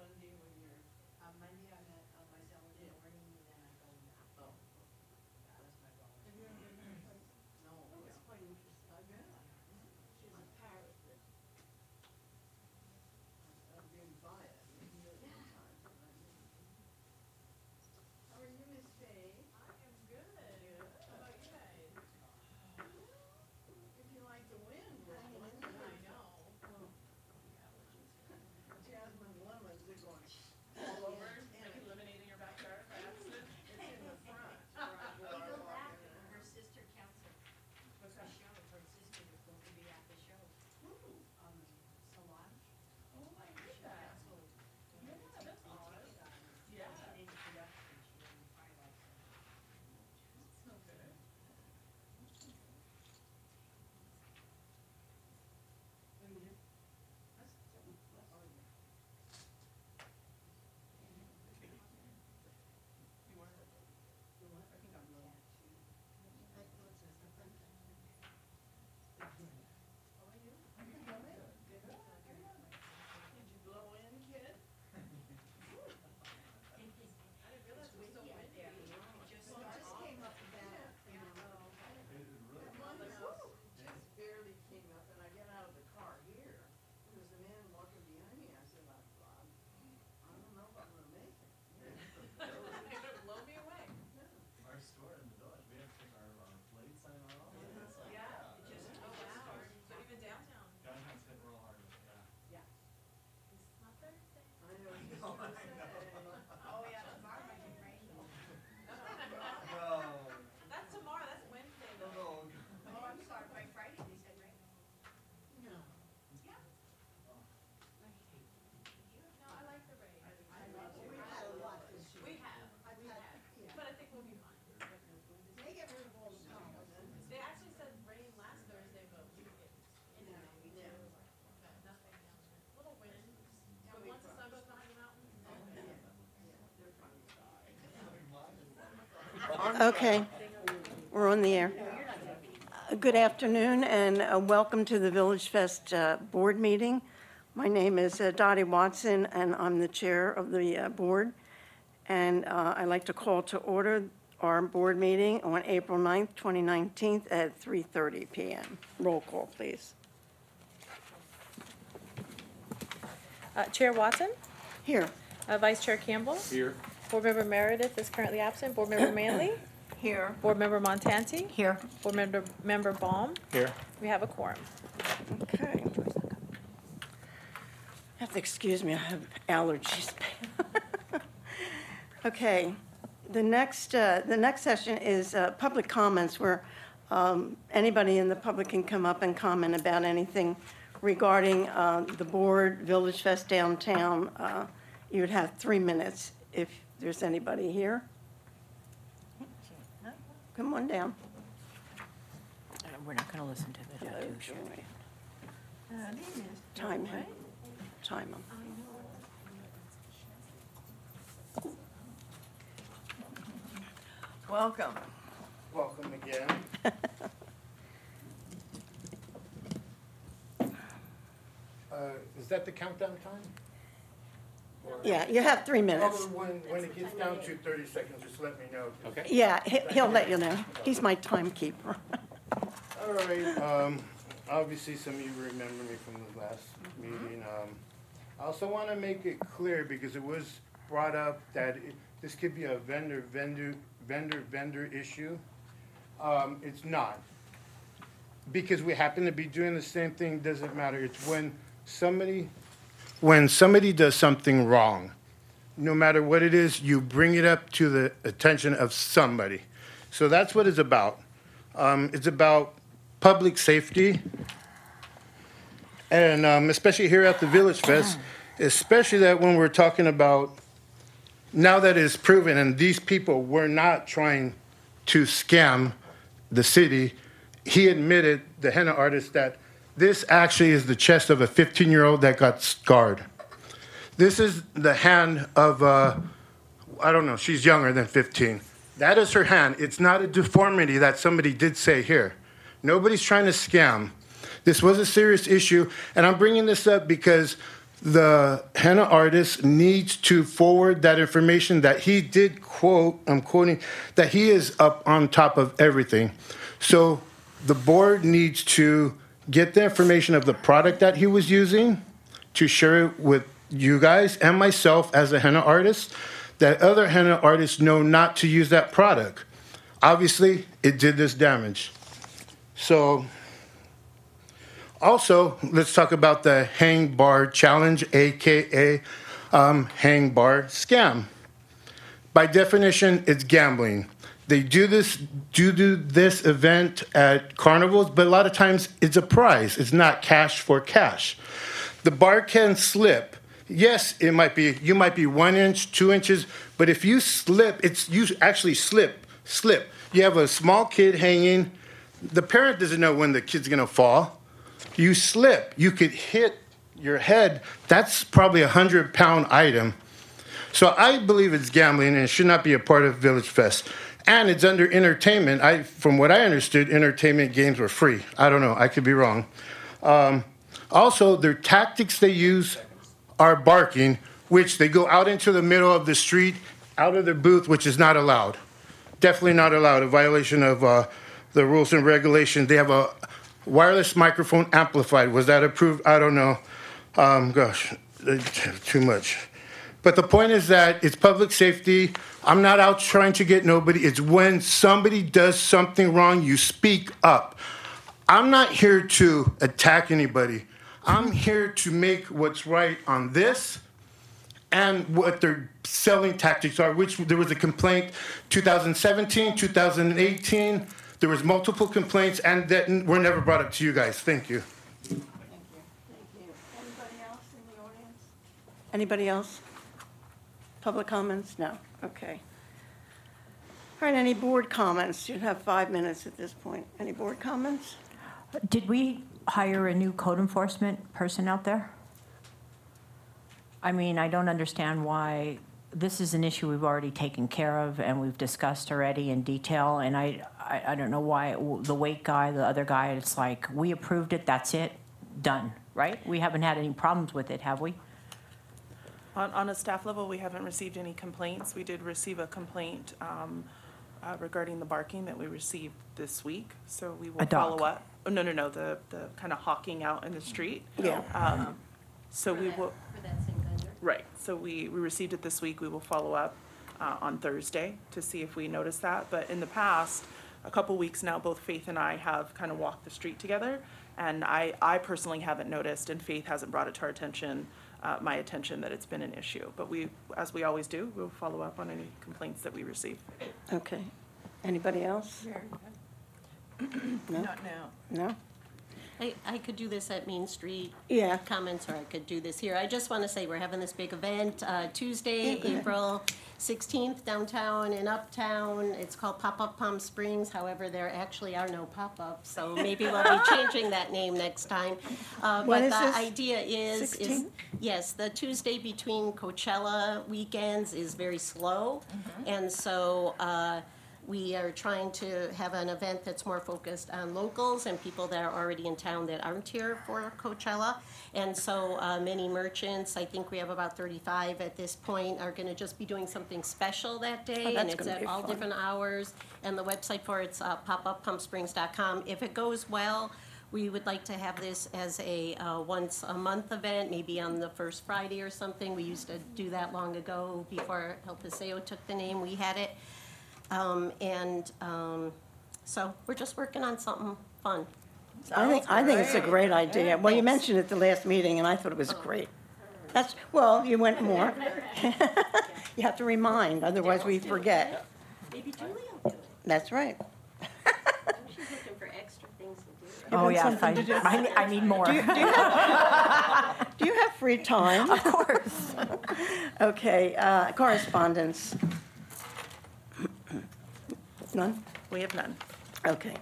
Monday when you're? Monday I'm at myself in the morning, and then I go now. Oh, That's my goal. have you ever been to her place? No, Oh, it's yeah. quite interesting. I've been. She's a parrot that, I've been by it. How are you, Miss Faye? I am good. How about you guys? If you like the wind, we're I going. know. Jasmine lemons, they're going All over, in like it. eliminating your backyard by accident. It's in the front. where I go She's out laughing. walking. Her sister counts it. What's The that? show. Her sister is going to be at the show. Solange. Oh, I She heard that. canceled. Yeah, that's odd. Yeah. She didn't production. She didn't highlight it. That's no good. You were? I think I'm low. How are you? Did you blow in, kid? I didn't realize it was so windy. Just Well, this came up bad. One house just barely came up, and I get out of the car here. There was a man walking behind me. I said, I don't know if I'm gonna make it. It would blow me away. Our store in the village, we have to take our blade sign off. It's like, Yeah, it just, oh wow, so even downtown. Downtown's hit real hard with it, yeah. It's not Thursday. I know, it's just gonna say. Oh, yeah, tomorrow might be rain. No. That's tomorrow, that's Wednesday though. No. Oh, I'm sorry. By Friday, they said rain. No. Yeah. No, I like the rain. We've had a lot this year. We have, Yeah. but I think we'll be fine. They get rid of all the snow. They actually said rain last Thursday, but we didn't get any rain. Yeah. But nothing down there. Little wind, but once the sun goes behind the mountains, it's all good. Okay, we're on the air. Good afternoon and welcome to the VillageFest board meeting. My name is Dottie Watson and I'm the chair of the board. And I'd like to call to order our board meeting on April 9th, 2019 at 3:30 p.m. Roll call, please. Chair Watson, Here. Vice Chair Campbell, Here. Board Member Meredith is currently absent, Board Member Manley, Here. Board Member Montanti, Here. Board Member Baum. Here. We have a quorum. Okay. You have to excuse me, I have allergies. Okay, the next session is public comments where anybody in the public can come up and comment about anything regarding the board, VillageFest downtown. You would have 3 minutes if there's anybody here. Come on down. We're not going to listen to the Okay. Time him. Time him. Welcome. Welcome again. Is that the countdown time? Or- Yeah, you have 3 minutes. Oh, when it gets down to 30 seconds, just let me know. Okay. Yeah, he'll let you know. He's my timekeeper. All right, obviously some of you remember me from the last meeting. I also want to make it clear, because it was brought up that this could be a vendor issue. It's not. Because we happen to be doing the same thing, doesn't matter. It's when somebody does something wrong, no matter what it is, you bring it up to the attention of somebody. So that's what it's about. It's about public safety, and especially here at the VillageFest, especially that when we're talking about, now that it's proven, and these people were not trying to scam the city. He admitted, the henna artist, that this actually is the chest of a 15-year-old that got scarred. This is the hand of, I don't know, she's younger than 15. That is her hand. It's not a deformity that somebody did say here. Nobody's trying to scam. This was a serious issue, and I'm bringing this up because the henna artist needs to forward that information that he did quote, I'm quoting, that he is up on top of everything. So the board needs to get the information of the product that he was using to share it with you guys and myself as a henna artist, that other henna artists know not to use that product. Obviously, it did this damage. So also, let's talk about the hang bar challenge, AKA hang bar scam. By definition, it's gambling. They do this event at carnivals, but a lot of times it's a prize. It's not cash for cash. The bar can slip. Yes, you might be 1 inch, 2 inches, but if you slip, you actually slip. You have a small kid hanging. The parent doesn't know when the kid's gonna fall. You slip, you could hit your head. That's probably a 100-pound item. So I believe it's gambling and it should not be a part of VillageFest. And it's under entertainment. From what I understood, entertainment games were free. I don't know, I could be wrong. Also, their tactics they use are barking, which they go out into the middle of the street, out of their booth, which is not allowed. Definitely not allowed, a violation of the rules and regulations. They have a wireless microphone amplified. Was that approved? I don't know. Gosh, too much. But the point is that it's public safety. I'm not out trying to get nobody. It's when somebody does something wrong, you speak up. I'm not here to attack anybody. I'm here to make what's right on this and what their selling tactics are, which there was a complaint 2017, 2018. There was multiple complaints, and that were never brought up to you guys. Thank you. Thank you. Anybody else in the audience? Anybody else? Public comments? No. Okay. All right, any board comments? You have 5 minutes at this point. Any board comments? Did we hire a new code enforcement person out there? I mean, I don't understand why. This is an issue we've already taken care of and we've discussed already in detail, and I don't know why the weight guy, the other guy, it's like, we approved it, that's it, done, right? We haven't had any problems with it, have we? On a staff level, we haven't received any complaints. We did receive a complaint regarding the barking that we received this week, so we will A dog. follow up. Oh, no, the kind of hawking out in the street. Yeah. So we will, For that same vendor? right, so we received it this week. We will follow up on Thursday to see if we noticed that. But in the past, a couple weeks now, both Faith and I have kind of walked the street together, and I personally haven't noticed, and Faith hasn't brought it to our attention, my attention, that it's been an issue. But we, as we always do, we'll follow up on any complaints that we receive. Okay. Anybody else? No? Not now. No? I could do this at Main Street Yeah. comments, or I could do this here. I just want to say we're having this big event Tuesday, go ahead. April 16th, downtown and uptown. It's called Pop-Up Palm Springs. However, there actually are no pop-ups, so maybe we'll be changing that name next time. When But is the this? idea is 16th? yes, the Tuesday between Coachella weekends is very slow, and so we are trying to have an event that's more focused on locals and people that are already in town that aren't here for Coachella. And so many merchants, I think we have about 35 at this point, are going to just be doing something special that day. Oh, that's And it's gonna at be all fun. different hours. And the website for it's popuppumpsprings.com. If it goes well, we would like to have this as a once-a-month event, maybe on the first Friday or something. We used to do that long ago before El Paseo took the name. We had it. So we're just working on something fun. I think it's a great idea. Well, you thanks. mentioned it the last meeting, and I thought it was great. That's, well, you went more. You have to remind, otherwise we forget. Maybe Julie will do it. That's right. She's looking for extra things to do. Oh, want yeah, something to do? I need more. Do you have free time? Of course. Okay, correspondence. None? We have none. Okay.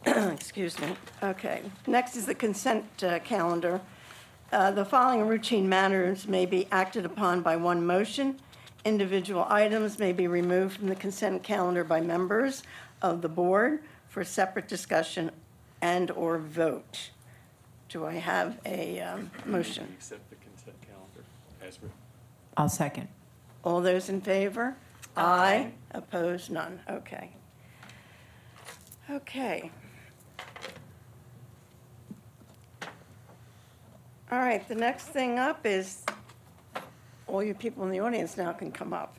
Excuse me. Okay. Next is the consent calendar. The following routine matters may be acted upon by one motion. Individual items may be removed from the consent calendar by members of the board for separate discussion and/or vote. Do I have a motion? Accept the consent calendar. As written. I'll second. All those in favor? Aye. Opposed? None. Okay. Okay. All right, the next thing up is, all you people in the audience now can come up.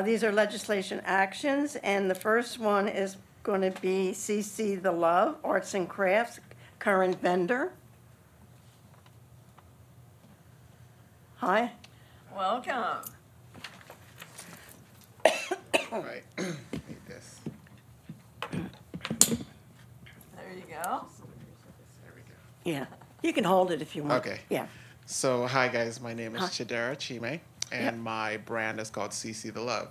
These are legislation actions, and the first one is going to be CC the Love, Arts and Crafts, current vendor. Hi. Welcome. All right, need this. There you go. There we go. Yeah, you can hold it if you want. Okay. Yeah. So, hi guys, my name is Hi. Chidera Chime, and Yep. my brand is called CC the Love.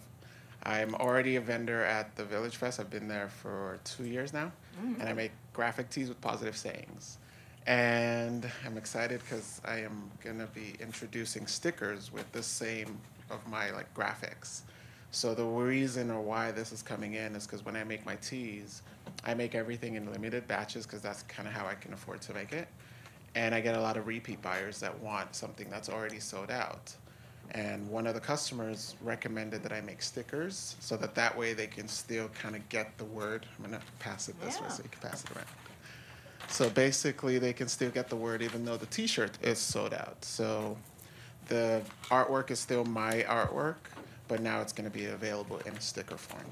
I'm already a vendor at the VillageFest. I've been there for 2 years now, and I make graphic tees with positive sayings. And I'm excited because I am gonna be introducing stickers with the same of my like graphics. So the reason or why this is coming in is because when I make my tees, I make everything in limited batches because that's kind of how I can afford to make it. And I get a lot of repeat buyers that want something that's already sold out. And one of the customers recommended that I make stickers so that that way they can still kind of get the word. I'm gonna pass it this way Yeah. so you can pass it around. So basically they can still get the word even though the t-shirt is sold out. So the artwork is still my artwork, but now it's gonna be available in sticker form.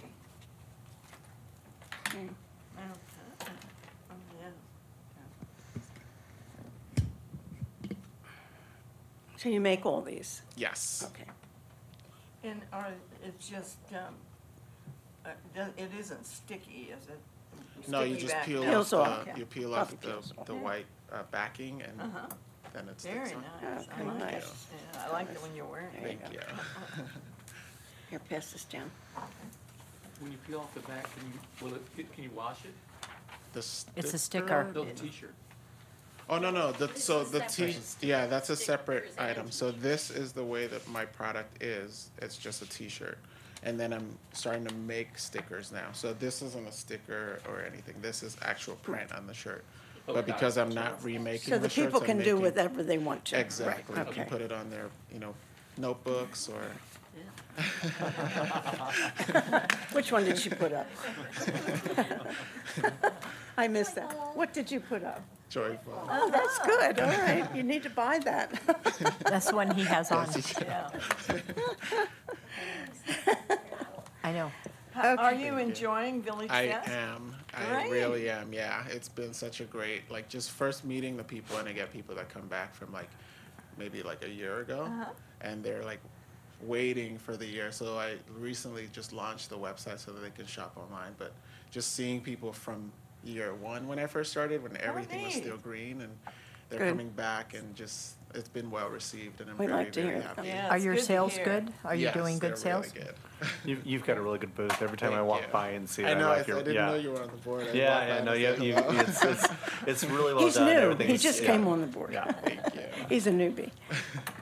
So you make all these? Yes. Okay. And it's just, it isn't sticky, is it? No, you Sticky just back peel down. Peels off off. the, you peel Coffee off peels off. the white backing and Uh-huh. then it Very sticks on. nice. I Okay, like it. nice. Yeah, I like it when you're wearing There it. you Thank you. Here, pass this down. When you peel off the back, can you wash it? It's a sticker. No, the t-shirt. Oh, no, so is the separate. yeah, that's a Stickers separate and item. So this is the way that my product is. It's just a t-shirt. And then I'm starting to make stickers now. So this isn't a sticker or anything. This is actual print on the shirt. Oh, But got it. because I'm not remaking So the shirts, people I'm can do making- whatever they want to. Exactly. Right, You can okay. put it on their, notebooks or Which one did she put up? I missed that. What did you put up? joyful. Oh, that's good, all right, you need to buy that. That's one he has on. Yeah. I know. Are you enjoying Village I Fest? am. I Great. really am. Yeah, it's been such a great, like, just first meeting the people, and I get people that come back from like maybe like a year ago, and they're like waiting for the year. So I recently just launched the website so that they can shop online. But just seeing people from year one when I first started, when everything was neat. still green, and they're Good. coming back, and just it's been well received, and I'm We very, like to very hear happy. that. Yeah, Are it's your good to sales hear. good? Are you Yes, doing good they're sales? Really good. You've got a really good booth. Every time I Thank walk you. by and see it, I know. I like your, didn't yeah. know you were on the board. I Yeah, walked by yeah, and no, said you, hello. it's really well He's done. new, Everything he is- just yeah. came on the board. Yeah. Thank you. He's a newbie.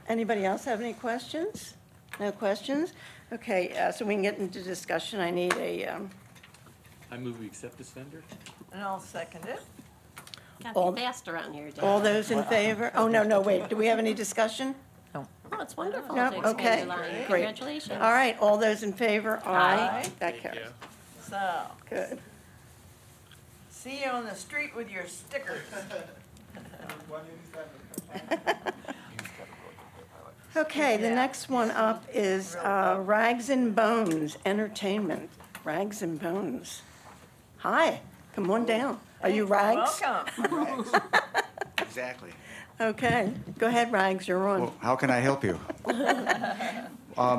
Anybody else have any questions? No questions? Okay, so we can get into discussion. I need a, I move we accept this vendor. And I'll second it. Got All- to be fast around here, Dan. all those in favor? Oh, no, wait, do we have any discussion? Oh, it's wonderful No, to expand okay, your line. great. Congratulations. All right, all those in favor? Aye. That Thank carries. you. So, Good. see you on the street with your stickers. Okay, the Yeah. next one up is Rags and Bones Entertainment. Rags and Bones. Hi, come on down. Are you Rags? Welcome. Exactly. Okay, go ahead, Rags, you're on. Well, how can I help you?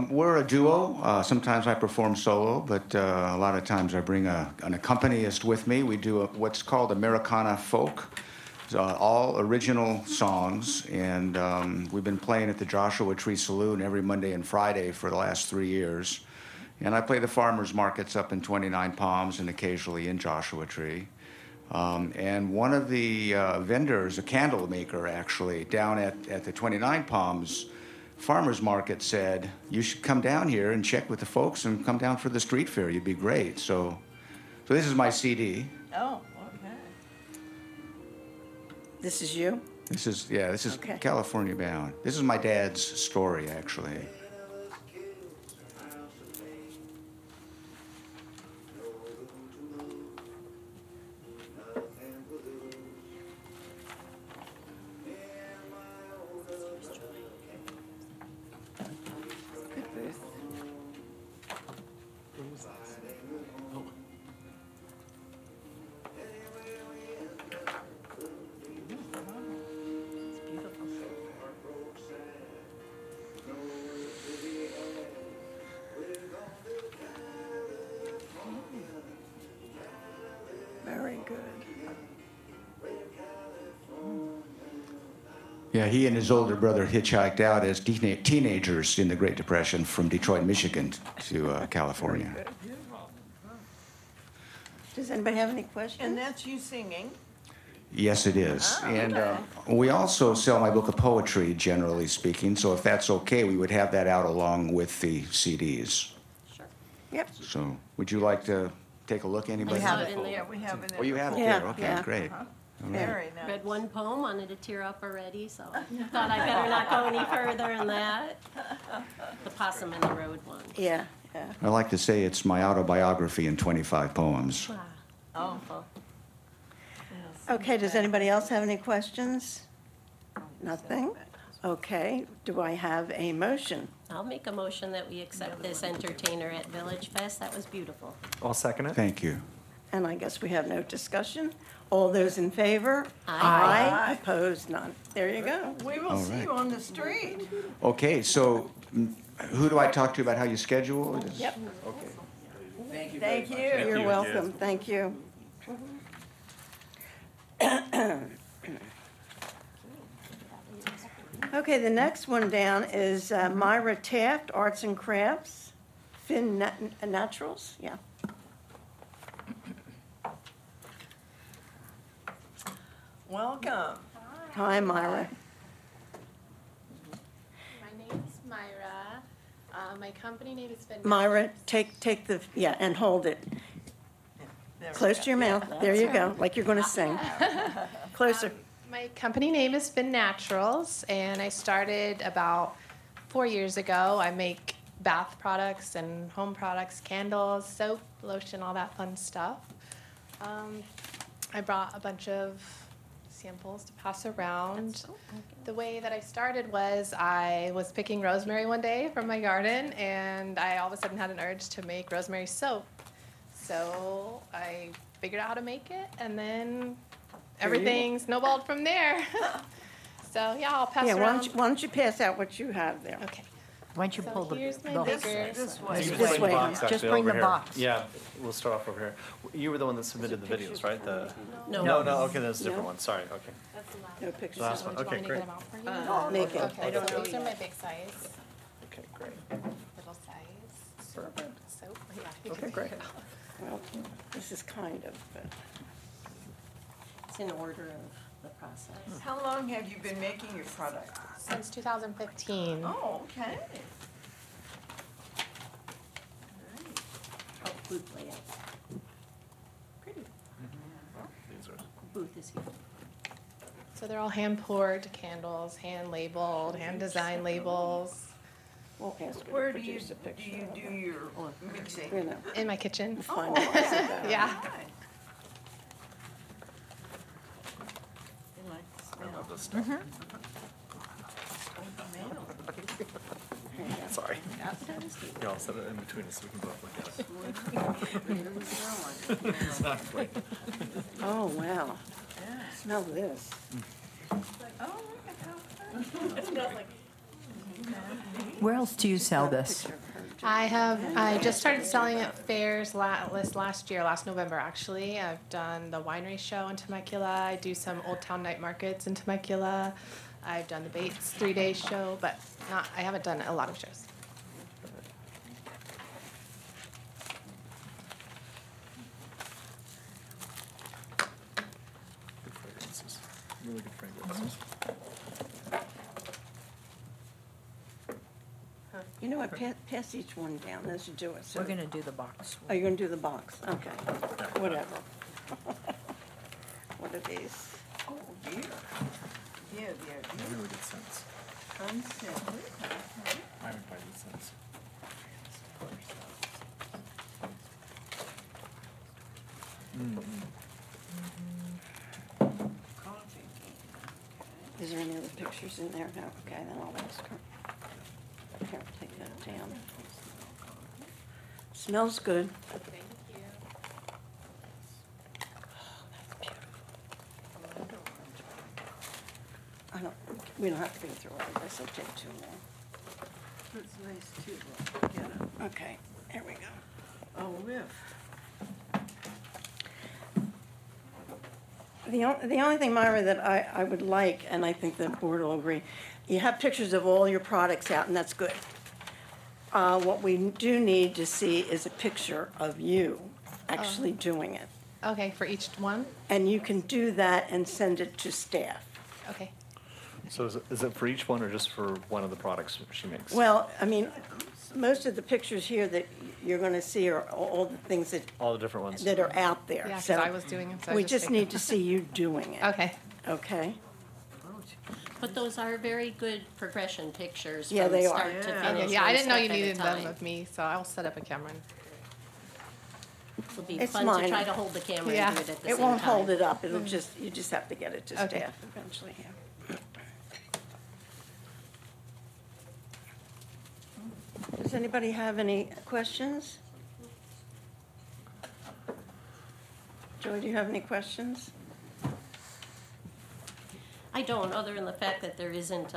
We're a duo. Sometimes I perform solo, but a lot of times I bring an accompanist with me. We do what's called Americana folk, all original songs, and we've been playing at the Joshua Tree Saloon every Monday and Friday for the last 3 years. And I play the farmers markets up in 29 Palms and occasionally in Joshua Tree. And one of the vendors, a candle maker actually, down at the 29 Palms Farmers Market said, you should come down here and check with the folks and come down for the street fair. You'd be great. So this is my CD. Oh, okay. This is you? This is Okay. California Bound. This is my dad's story, actually. Good booth. Very good. Yeah, he and his older brother hitchhiked out as teenagers in the Great Depression from Detroit, Michigan to California. Does anybody have any questions? And that's you singing. Yes, it is. And we also sell my book of poetry, generally speaking, so if that's okay, we would have that out along with the CDs. Sure. Yep. So would you like to take a look, anybody? I have it in there. Yeah, we have it. Oh, you have it Yeah, there? Okay, yeah. great. All right. Very nice. Read one poem, wanted to tear up already, so thought I better not go any further than that. The Possum in the Road one. Yeah, yeah. I like to say it's my autobiography in 25 poems. Oh, Okay, does anybody else have any questions? Nothing? Okay, do I have a motion? I'll make a motion that we accept this entertainer at Village Fest. That was beautiful. I'll second it. Thank you. And I guess we have no discussion. All those in favor? Aye. Opposed? None. There you go. we will All see right. you on the street. Okay, so who do I talk to about how you schedule? Yep. Okay. Thank you. You're welcome. Thank you. Okay, the next one down is Myra Taft, Arts and Crafts, Naturals, yeah. Welcome. Hi, Myra. My name's Myra. My company name is Myra, take the, yeah, and hold it. There we Close go. to your mouth. There you go, like you're going to sing. Closer. My company name is Spin Naturals, and I started about 4 years ago. I make bath products and home products, candles, soap, lotion, all that fun stuff. I brought a bunch of samples to pass around. The way that I started was I was picking rosemary one day from my garden, and I all of a sudden had an urge to make rosemary soap. So I figured out how to make it, and then everything snowballed from there. So yeah, I'll pass Yeah, around. why don't you pass out what you have there? Okay. Why don't you So pull the here's my box? bigger. This way. You can This bring way. the box Just actually bring over the here. box. Yeah, we'll start off over here. You were the one that submitted the videos, right? The No. no, okay, that's a different No. one. Sorry. Okay. No pictures. The last one. Do you want Okay, me to great. get them out for you? Make it. Okay, so these are my big size, Okay, great. little size. Perfect. Soap, yeah. you Okay, can great. take it out. Well, this is kind of, but It's in order of the process. How long have you been making your product? Since 2015. Oh, okay. Oh, booth layout. These are Booth is here. So they're all hand poured candles, hand labeled, hand designed labels we'll ask her Where to do you, produce a picture. do your mixing? You know, in my kitchen. find out about that. Yeah. You like the I smell? love this stuff. Sorry. Yeah, I'll set it in between us so we can both look at it. Exactly. Oh, wow. Smell this. Oh, look at how fun. Where else do you sell this? I just started selling at fairs last year, last November actually. I've done the winery show in Temecula. I do some Old Town night markets in Temecula. I've done the Bates 3-day show, but I haven't done a lot of shows. Good fragrances. Really good fragrances. You know what, pass each one down as you do it. So- We're gonna do the box. Oh, you're gonna do the box, okay, whatever. What are these? Oh, dear. Yeah, the Maybe we did sense. concept. I would probably do sense. Coffee. Is there any other pictures in there? No, okay, then I'll ask her. Here, take that down. Smells good. Thank you. I don't, we don't have to go through all of this, it'll take too long. That's nice too, though. Yeah. Okay, here we go. Oh, whiff. The only thing, Myra, that I would like, and I think the board will agree, you have pictures of all your products out, and that's good. What we do need to see is a picture of you actually doing it. Okay, for each one? And you can do that and send it to staff. Okay. So is it for each one or just for one of the products she makes? Well, I mean, most of the pictures here that you're gonna see are all the things All the different ones? that are out there. Yeah, 'cause So I was doing them, so I we just just take need them. to see you doing it. Okay. Okay? But those are very good progression pictures Yeah, from they are. start to Yeah. finish. Okay, yeah, I one didn't know step you at a needed them time. of me, so I'll set up a camera. It'll be It's fun minor. to try to hold the camera Yeah. and do it at the It same won't hold time. it up, it'll just, you just have to get it to Okay. staff eventually, yeah. Does anybody have any questions? Joy, do you have any questions? I don't, other than the fact that there isn't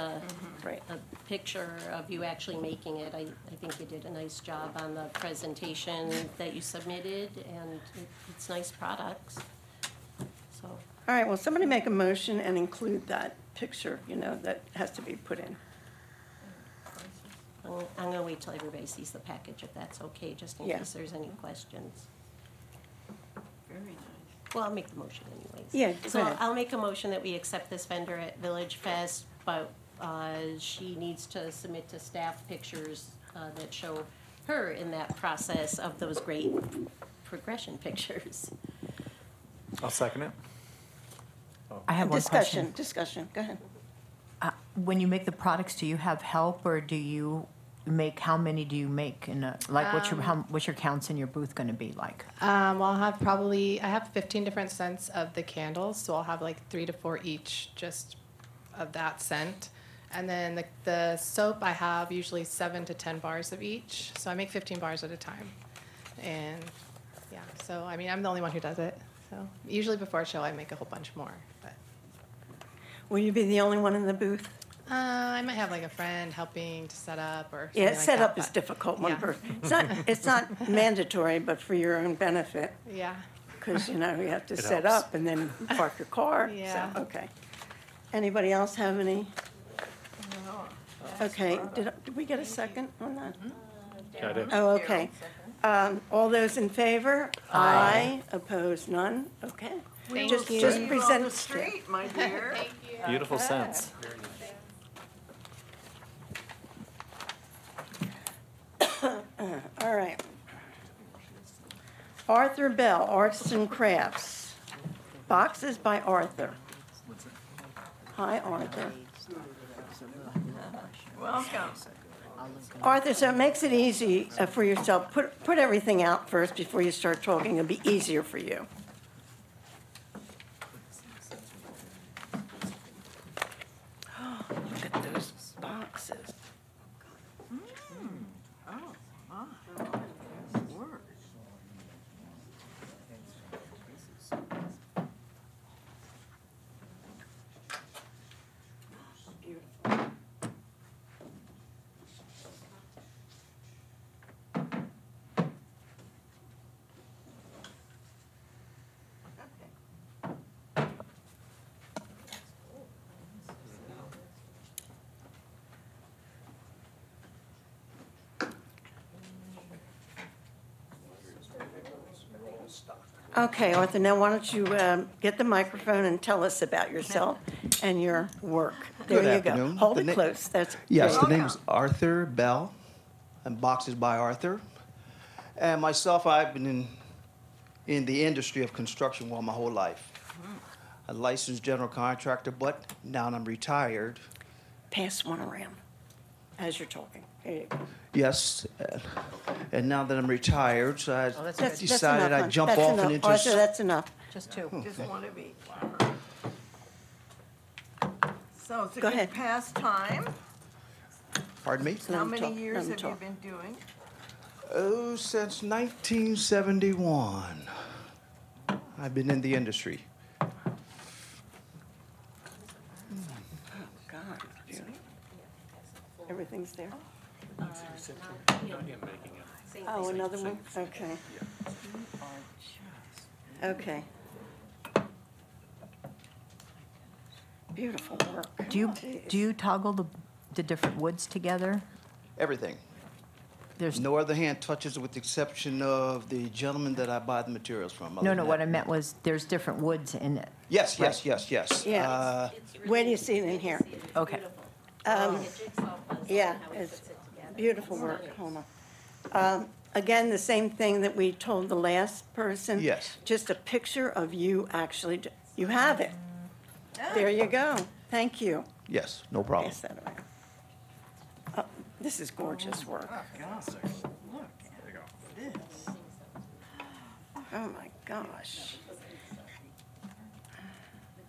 Right. a picture of you actually making it. I think you did a nice job on the presentation that you submitted, and it's nice products. So, All right, well, somebody make a motion and include that picture, you know, that has to be put in. I'm gonna wait till everybody sees the package, if that's okay, just in Yeah. case there's any questions. Very nice. Well, I'll make the motion anyways. Yeah, go So ahead. I'll make a motion that we accept this vendor at VillageFest, but she needs to submit to staff pictures that show her in that process of those great progression pictures. I'll second it. I have one question. Discussion, go ahead. When you make the products, do you have help or do you make, how many do you make in a, like what's your counts in your booth gonna be like? Well, I'll have I have 15 different scents of the candles, so I'll have like 3 to 4 each just of that scent. And then the soap, I have usually 7 to 10 bars of each, so I make 15 bars at a time. And yeah, so I mean, I'm the only one who does it. So usually before a show, I make a whole bunch more. But Will you be the only one in the booth? I might have like a friend helping to set up or Yeah, something like setup that, is but- difficult, one yeah. person. It's not mandatory, but for your own benefit, Yeah. because, you know, you have to It set helps. up and then park your car. Yeah. So, okay. Anybody else have any? Okay, did we get a second on that? Yeah, I did. Oh, okay. All those in favor? Aye. Opposed, none? Okay. Thank Just you. just See you on present the street, my dear. Thank you. Beautiful scents. All right. Arthur Bell, Arts and Crafts. Boxes by Arthur. Hi, Arthur. Welcome. Arthur, so it makes it easy for yourself. Put everything out first before you start talking. It'll be easier for you. Look at those boxes. Oh, my. Word. Beautiful. Okay, Arthur, now why don't you get the microphone and tell us about yourself and your work. There Good you go. afternoon. Hold The it na- close. That's Yes, the great. name is Arthur Bell, and Boxes by Arthur. And myself, I've been in the industry of construction all my whole life. a licensed general contractor, but now I'm retired. Pass one around as you're talking. There you go. Yes, and now that I'm retired, so I That's decided enough, I'd hon. jump That's off enough. and into. Arthur, that's enough. Just two. Just one of each. So it's a Go good ahead. pastime. Pardon me? How him many talk, let years him have you talk. been doing? Oh, since 1971. I've been in the industry. God, really? Everything's there? Oh, another one? Okay. Okay. Beautiful work. Do you toggle the different woods together? Everything. There's No other hand touches it with the exception of the gentleman that I buy the materials from. no, Other no. than What that, I meant was there's different woods in it. Yes, yes, yes, yes. Yeah. Where do you see it in here? Okay. Yeah, it's beautiful work. Hold on. Again, the same thing that we told the last person. Yes. Just a picture of you actually, you have it. There you go. Thank you. Yes, no problem. Pass that around. This is gorgeous work. Look at this. Oh, my gosh.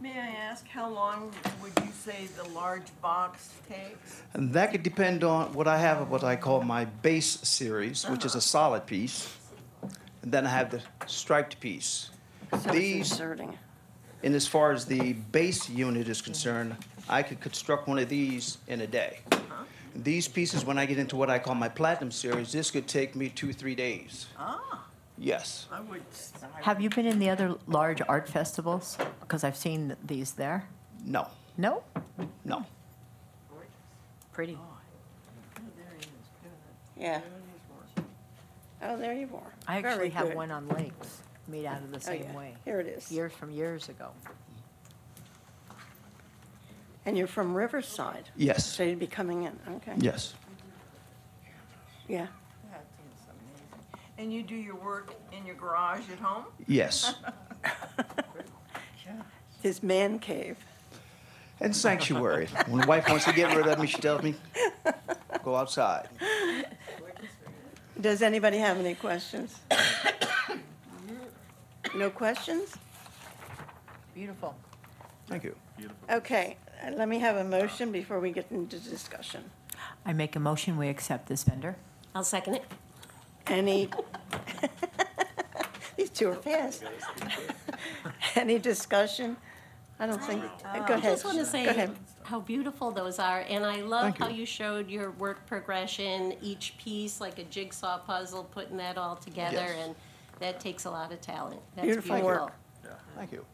May I ask, how long would you say the large box takes? And that could depend on what I have, what I call my base series, which is a solid piece. And then I have the striped piece. These, Self-inserting. and as far as the base unit is concerned, I could construct one of these in a day. These pieces, when I get into what I call my platinum series, this could take me 2-3 days. Ah, Yes. I would. Have you been in the other large art festivals? Because I've seen these there. No, No? no. Pretty. Yeah. Oh, there you are. I Very actually have good. one on lakes made out of the Oh, same yeah. way. Here it is. Years from years ago. And you're from Riverside? Yes. So you'd be coming in, okay. Yes. Yeah. That is amazing. And you do your work in your garage at home? Yes. His man cave. And sanctuary. When the wife wants to get rid of me, she tells me, go outside. Does anybody have any questions? No questions? Beautiful. Thank you. Okay, let me have a motion before we get into discussion. I make a motion, we accept this vendor. I'll second it. Any, these two are fast. Any discussion? I don't think, go I ahead. just want to Go say ahead. how beautiful those are, and I love Thank how you. you showed your work progression, each piece like a jigsaw puzzle, putting that all together, Yes. and that takes a lot of talent. That's Beautiful beautiful. work. Thank you.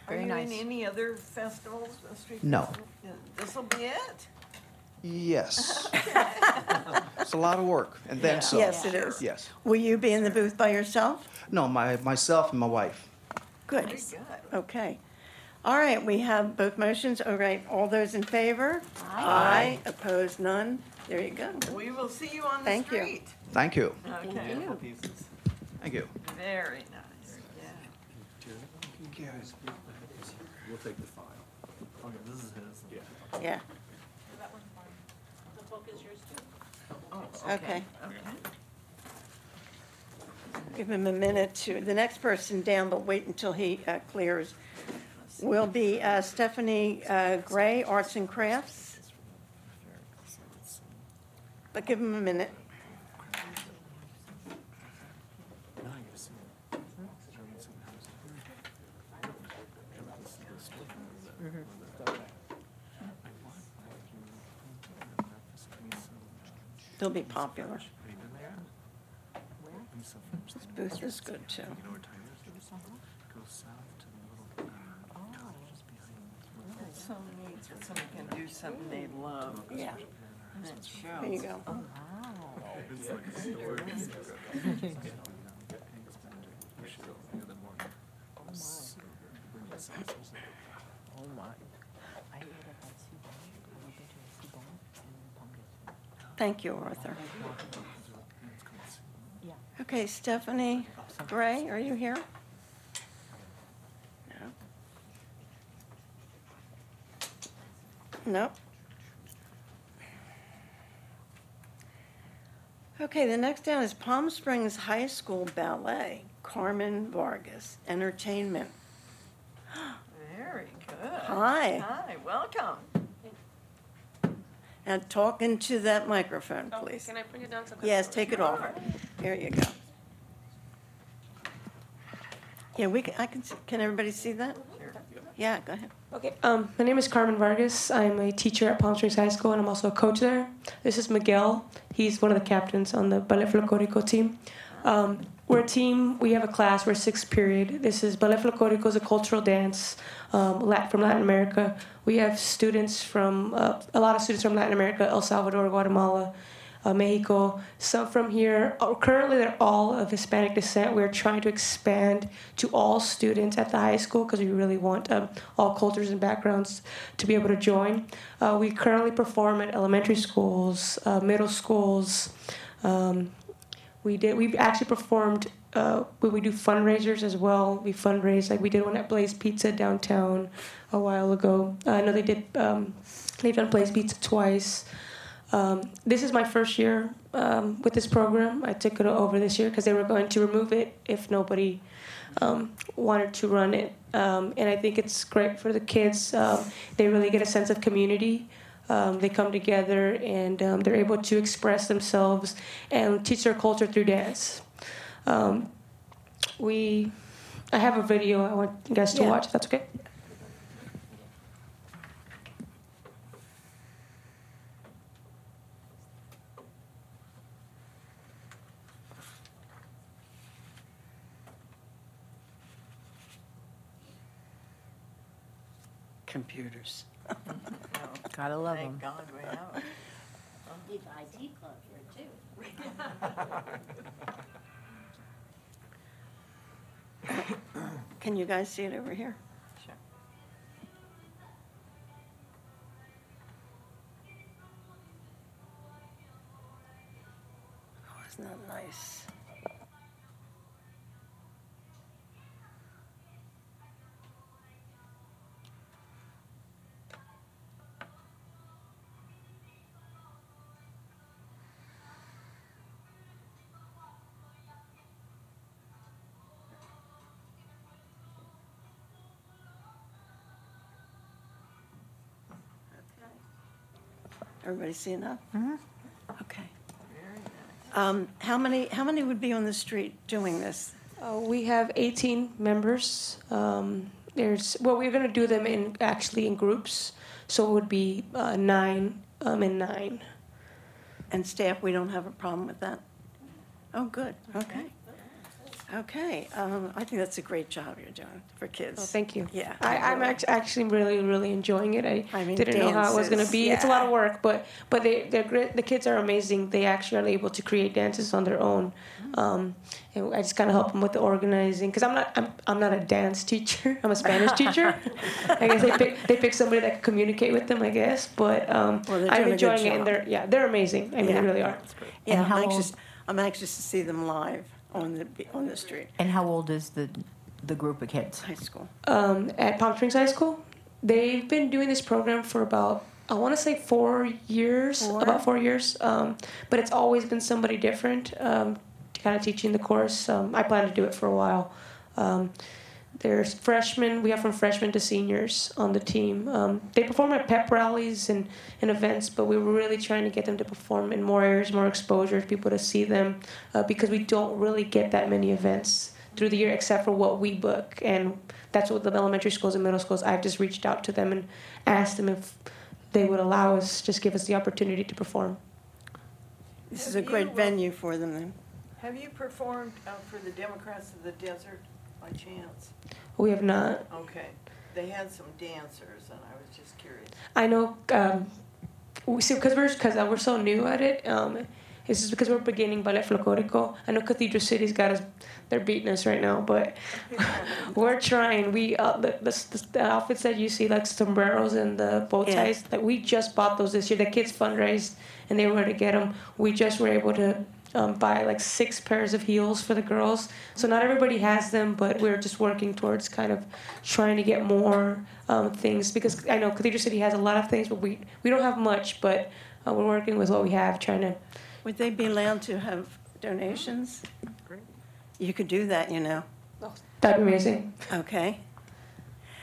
Are Very you nice. in any other festivals? Street No. festivals? This'll be it? Yes. It's a lot of work, and then some. Yes, it is. Yes. Will you be in the booth by yourself? No, myself and my wife. Good. Very good. Okay. All right, we have both motions. All right, all those in favor? Aye. Opposed, none? There you go. We will see you on the Thank you. street. Thank you. Okay. Thank you. Very nice, yeah. We'll take the file. Okay, this is his. Yeah. Yeah, The book is yours too. Oh, okay. Okay. Give him a minute to, the next person down, but wait until he clears, will be Stephanie Gray, Arts and Crafts. But give him a minute. They'll be popular. This booth is good too. It's so neat that somebody can do something they love. Yeah, And it shows. there you go. Oh, my. I heard about Seabourn. We've been to Seabourn and Palm Beach. Thank you, Arthur. Yeah. Okay, Stephanie Gray, are you here? No. Nope. Okay, the next down is Palm Springs High School Ballet, Carmen Vargas, Entertainment. Very good. Hi. Hi, welcome. And talk into that microphone, please. Can I bring it down? Yes, take it off. There you go. Yeah, can everybody see that? Yeah, go ahead. Okay, my name is Carmen Vargas. I'm a teacher at Palm Springs High School, and I'm also a coach there. This is Miguel. He's one of the captains on the Ballet Folklorico team. We're a team. We have a class. We're sixth period. This is Ballet Folklorico is a cultural dance from Latin America. We have students from a lot of students from Latin America, El Salvador, Guatemala, Mexico. Some from here. Currently, they're all of Hispanic descent. We're trying to expand to all students at the high school because we really want all cultures and backgrounds to be able to join. We currently perform at elementary schools, middle schools. We've actually performed. We do fundraisers as well. We fundraise, like we did one at Blaze Pizza downtown a while ago. I know they did. They've done Blaze Pizza twice. This is my first year with this program. I took it over this year because they were going to remove it if nobody wanted to run it. And I think it's great for the kids. They really get a sense of community. They come together and they're able to express themselves and teach their culture through dance. I have a video I want you guys to watch, if that's okay. Computers. Gotta love them. Thank God we have it. Need IT club here too. Can you guys see it over here? Sure. Oh, isn't that nice? Everybody see enough? Mm-hmm. Okay. How many would be on the street doing this? We have 18 members. We're going to do them in groups, so it would be 9 and 9. And staff, we don't have a problem with that? Oh, good, okay. Okay, I think that's a great job you're doing for kids. Oh, thank you. Yeah. I'm actually really, really enjoying it. I mean, didn't know how it was going to be. dances, It's a lot of work, but they're great. The kids are amazing. They actually are able to create dances on their own. And I just kind of help them with the organizing because I'm not a dance teacher. I'm a Spanish teacher. I guess they pick somebody that can communicate with them. I guess, but I'm enjoying it. And they're amazing. I mean, they really are. Yeah, I'm anxious to see them live on the street. And how old is the group of kids? High school. At Palm Springs High School, they've been doing this program for about, I want to say 4 years. About 4 years. But it's always been somebody different, kind of teaching the course. I plan to do it for a while. There's freshmen. We have from freshmen to seniors on the team. They perform at pep rallies and events, but we were really trying to get them to perform in more areas, more exposure, people to see them, because we don't really get that many events through the year except for what we book. And that's what the elementary schools and middle schools, I've just reached out to them and asked them if they would allow us, just give us the opportunity to perform. This is a great venue for them then. Have you performed for the Democrats of the Desert by chance? We have not. Okay. They had some dancers, and I was just curious. I know, because we're so new at it. It's just because we're beginning Ballet Folklorico. I know Cathedral City's got us; they're beating us right now, but we're trying. We the outfits that you see, like sombreros and the bow ties, like we just bought those this year. The kids fundraised and they were to get them. We just were able to buy like 6 pairs of heels for the girls. So not everybody has them, but we're just working towards kind of trying to get more things, because I know Cathedral City has a lot of things, but we don't have much, but we're working with what we have, trying to. Would they be allowed to have donations? Great. You could do that, you know. That'd be amazing. Okay.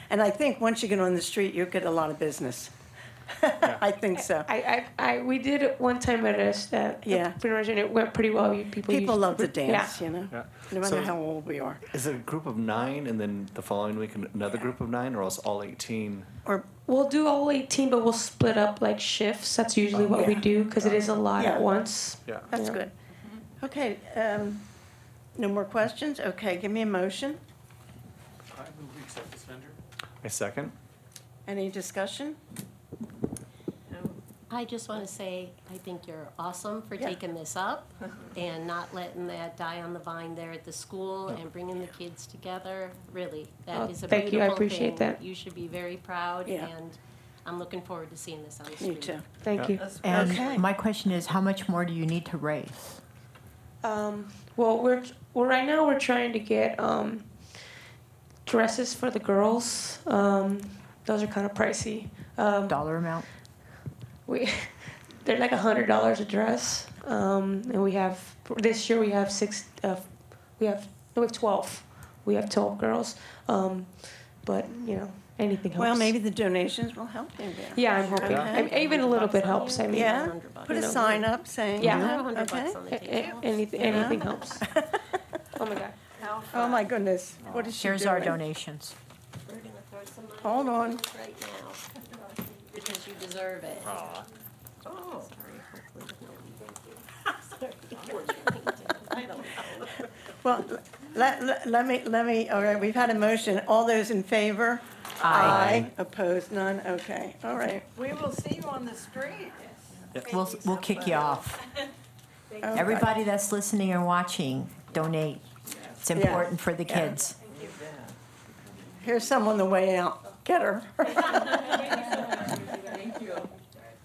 And I think once you get on the street, you'll get a lot of business. I think so. We did it one time at Yeah. pretty much, and it went pretty well. People love to yeah. dance, you know, Yeah. no matter So- how old we are. Is it a group of 9 and then the following week another group of 9, or else all 18? Or We'll do all 18, but we'll split up like shifts. That's usually what we do, because it is a lot Yeah. at once. Yeah. That's Yeah. good. Okay, no more questions? Okay, give me a motion. I move we accept this vendor. A second? Any discussion? I just want to say, I think you're awesome for Yeah. taking this up and not letting that die on the vine there at the school and bringing the kids together. Really, Oh, that is a thank you. beautiful I appreciate thing. that. You should be very proud, Yeah. and I'm looking forward to seeing this on the Me street. too. Thank you. And Okay. my question is, how much more do you need to raise? Well, we're right now we're trying to get dresses for the girls. Those are kind of pricey. Dollar amount? They're like $100 a dress, and we have this year we have 12. We have 12 girls, but you know anything helps. Well, maybe the donations will help you there. Yeah, I'm hoping. Okay. Even a little bit helps. I mean, Yeah, $100. put a You know. sign up saying, Yeah. you know, $100 okay. on the table. Anything helps. Oh my God. Oh, my goodness, what is she doing? Here's our donations. We're gonna throw some money Hold on. right now, because you deserve it. Aw. Oh. Sorry, hopefully. I don't know. Well, let me, all right, we've had a motion. All those in favor? Aye. Opposed, none? Okay, all right. We will see you on the street. We'll kick you off. Everybody that's listening and watching, donate. It's important for the kids. Here's some on the way out. Get her. Thank you.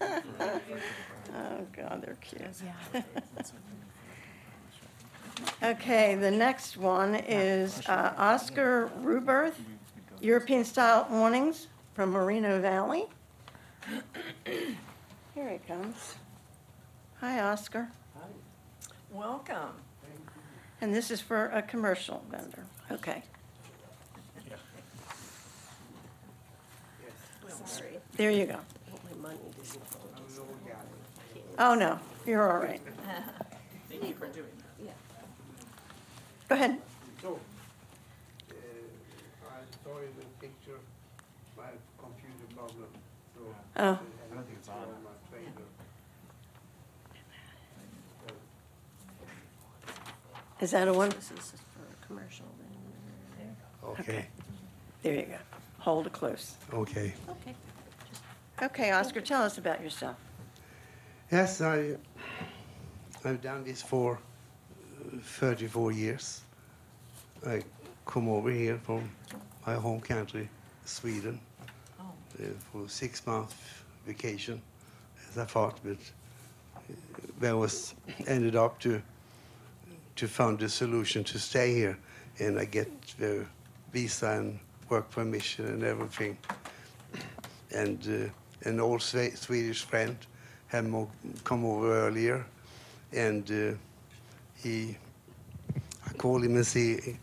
Oh, God, they're cute. Okay, the next one is Oscar Ruberth, European-style awnings from Moreno Valley. Here he comes. Hi, Oscar. Welcome. And this is for a commercial vendor. Okay. There you go. My money doesn't go. Oh, no, you're all right. Thank you for doing that. Yeah. Go ahead. So, I saw in the picture my computer problem, so. Oh. I don't think it's on. Is that a one? This is for a commercial. Okay, There you go. Hold it close. okay. Okay. Okay, Oscar, tell us about yourself. Yes, I've done this for 34 years. I come over here from my home country, Sweden, for 6 month vacation, as I thought, but there was ended up to find a solution to stay here, and I get the visa and work permission and everything. And an old Swedish friend had come over earlier, and I called him and see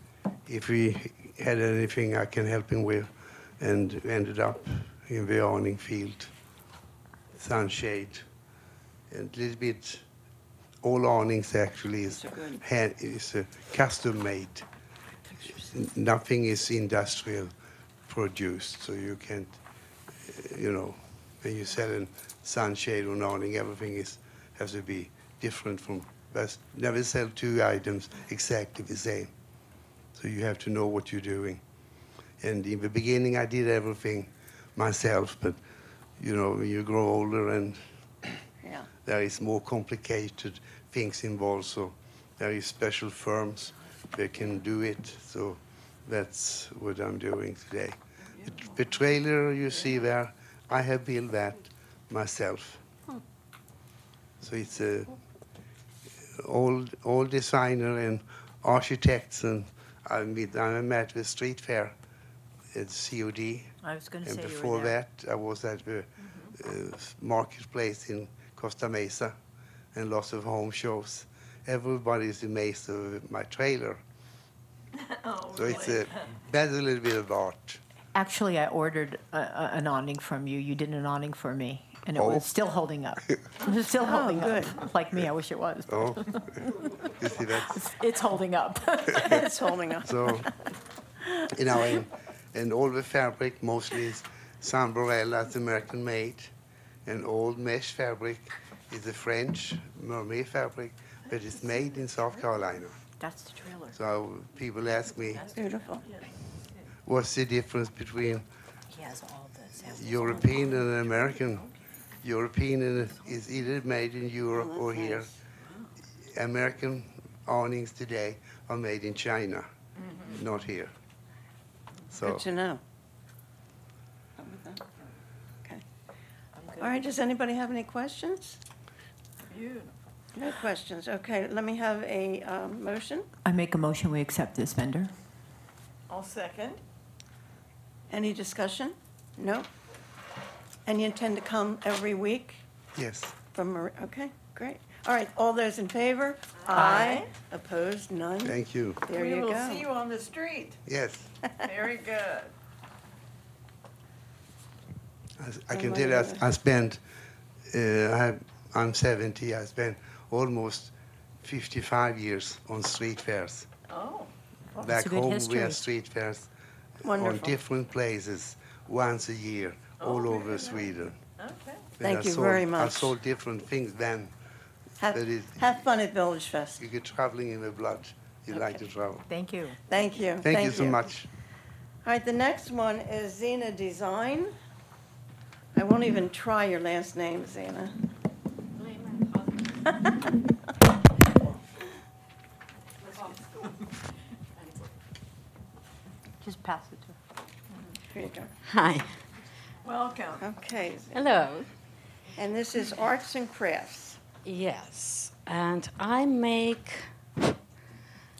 if he had anything I can help him with, and ended up in the awning field, sunshade, and a little bit. All awnings actually is custom made. Nothing is industrial produced, so you can't, when you sell a sunshade or an awning, everything has to be different from. Never sell 2 items exactly the same. So you have to know what you're doing. And in the beginning, I did everything myself, but when you grow older and there is more complicated things involved, so there is special firms that can do it. So that's what I'm doing today. The trailer you see there, I have built that myself. So it's all designer and architects, and I met with Street Fair at COD. I was going to And say you before were there. that, I was at the marketplace in Costa Mesa, and lots of home shows. Everybody's amazed of my trailer. So it's a little bit of art. Actually, I ordered an awning from you. You did an awning for me, and it Oh. was still holding up. It was still holding good. up. Like me, I wish it was. Oh, you see that? It's holding up. It's holding up. So, and all the fabric mostly is Sambrella, American made, and old mesh fabric is a French mermaid fabric, but it's made in South Carolina. That's the trailer. So people ask me, That's beautiful. what's the difference between He has all the samples. European and American? European is either made in Europe or here. American awnings today are made in China, not here. So. Good to know. Okay. All right, does anybody have any questions? Beautiful. No questions. Okay, let me have a motion. I make a motion, we accept this vendor. I'll second. Any discussion? No? And you intend to come every week Yes. okay, great. All right, all those in favor? Aye. Opposed? None? Thank you. There you We will see go. you on the street. Yes. Very good. I can tell you, I spent, I'm 70, I spent almost 55 years on street fairs. Oh, Back a good home, we history. have street fairs on Wonderful. different places, once a year, all over Sweden. okay. And Thank you very I much. sold different things then. Have, That is- have fun at Village Fest. You get traveling in the blood. You like to travel. Thank you. Thank you. Thank you so much. All right, the next one is Zena Design. I won't even try your last name, Zena. Just pass it to her. Here you go. Hi. Welcome. Okay. Hello. And this is Arts and Crafts. Yes, and I make.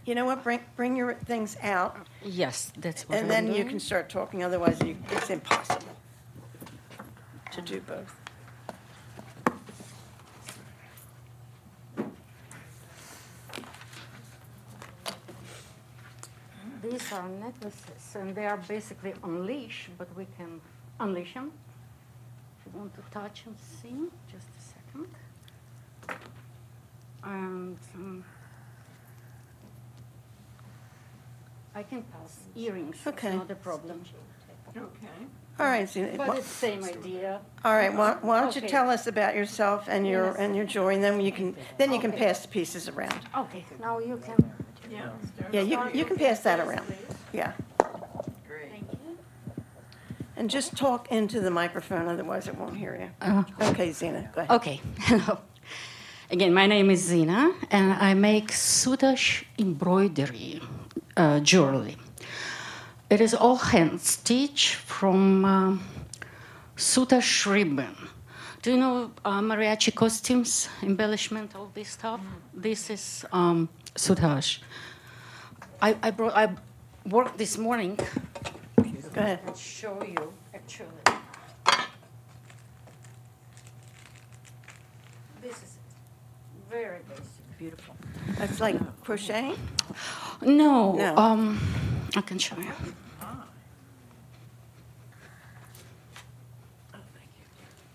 You know what, bring your things out, Yes, that's what and I'm then you doing. can start talking, otherwise it's impossible to do both. These are necklaces, and they are basically on leash, but we can unleash them. If you want to touch and see, just a second. And I can pass earrings. Okay. It's not a problem. Okay. All right, Zena. But it's same idea. All right, why don't you Okay. tell us about yourself and your Yes. jewelry, and then you can pass the pieces around. Okay, now you can. Yeah. Yeah, you can pass that around. Yeah, Great. Thank you. and just talk into the microphone, otherwise it won't hear you. Okay, Zena, go ahead. Okay, hello. Again, my name is Zina, and I make Sudash embroidery jewelry. It is all hand stitch from Sudash ribbon. Do you know mariachi costumes, embellishment, all this stuff? This is Sudash. I worked this morning. Go ahead. I'll show you actually. This is it. Very basic. Beautiful. That's like crocheting? No, No. I can show you.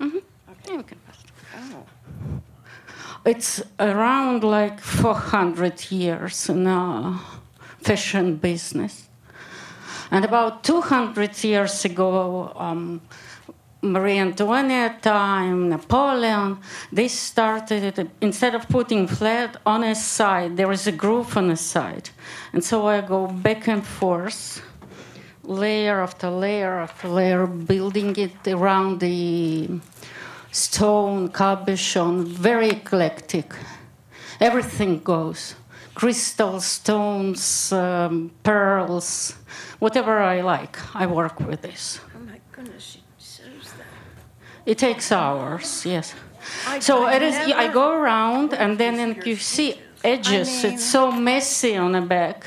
Yeah, we can pass it. Oh, It's around like 400 years in fashion business. And about 200 years ago, Marie Antoinette time, Napoleon, they started, instead of putting flat on a side, there is a groove on the side. And so I go back and forth, layer after layer after layer, building it around the stone, cabochon, very eclectic. Everything goes. Crystal, stones, pearls, whatever I like, I work with this. oh my goodness, she sews that. It takes hours, yes. I So it is. I never- go around, and then you see edges. mean- It's so messy on the back.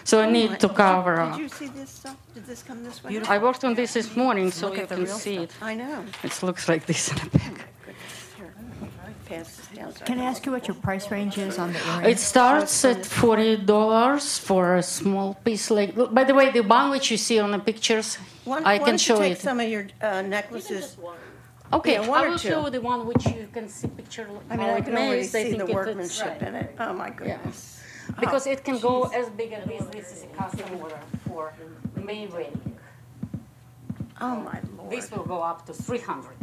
So I need to cover up. Did you see this stuff? Did this come this way? I worked on this morning, so Look you at the can real see it. stuff. I know. It looks like this in the back. Here, pass this down. so Can I ask you what your price range is on the earrings? It starts at $40 for a small piece. Like, by the way, the one which you see on the pictures, I can show Why don't you it. take some of your necklaces? Okay, Yeah, one I or will two. show the one which you can see picture. I mean, how I it can already makes. I see think the it- workmanship it's- in it. Oh, my goodness. Because it can go as big as this. This is a custom order for May wedding. Oh, my Lord. This will go up to 300.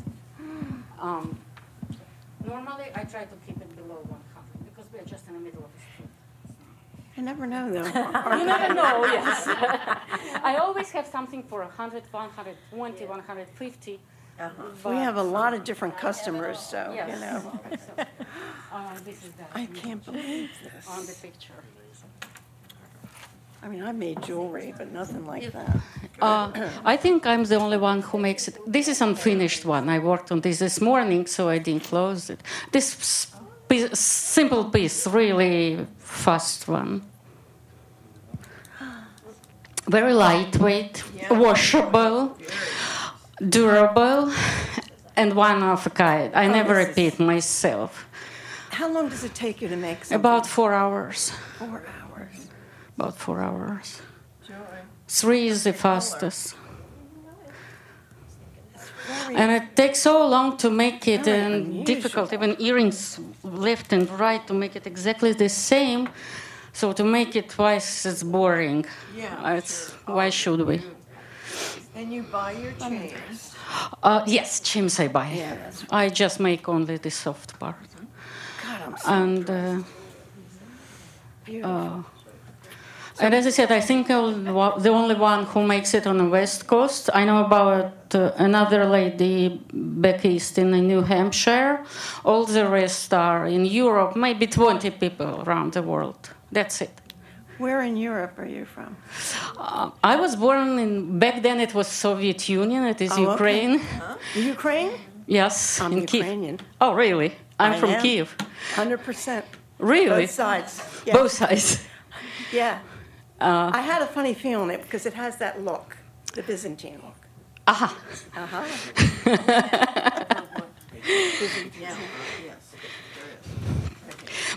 Normally, I try to keep it below 100 because we are just in the middle of the street. You never know, though. You never know, yes. I always have something for 100, 120, 150. We have a lot of different customers, so, Yes. you know. This is that. I can't believe this. On the picture. I mean, I made jewelry, but nothing like that. I think I'm the only one who makes it. This is unfinished one. I worked on this morning, so I didn't close it. This simple piece, really fast one. Very lightweight, washable, durable, and one of a kind. I never repeat myself. How long does it take you to make something? About 4 hours. 4 hours. About 4 hours. 3 is the fastest. And it takes so long to make it and difficult, even earrings left and right, to make it exactly the same. So to make it twice as boring. Yeah, Why should we? And you buy your chains. Yes, chims I buy. Yeah, that's I just make only the soft part. God, I'm so And and as I said, I think I'm the only one who makes it on the West Coast. I know about another lady back east in New Hampshire. All the rest are in Europe, maybe 20 people around the world. That's it. Where in Europe are you from? I was born in, back then it was Soviet Union, it is Ukraine. Ukraine? Yes, I'm in Ukrainian. Kiev. Oh, really? I'm from am. Kiev. 100%. Really? Both sides. Yeah. Both sides. Yeah. I had a funny feeling it because it has that look, the Byzantine look. Aha.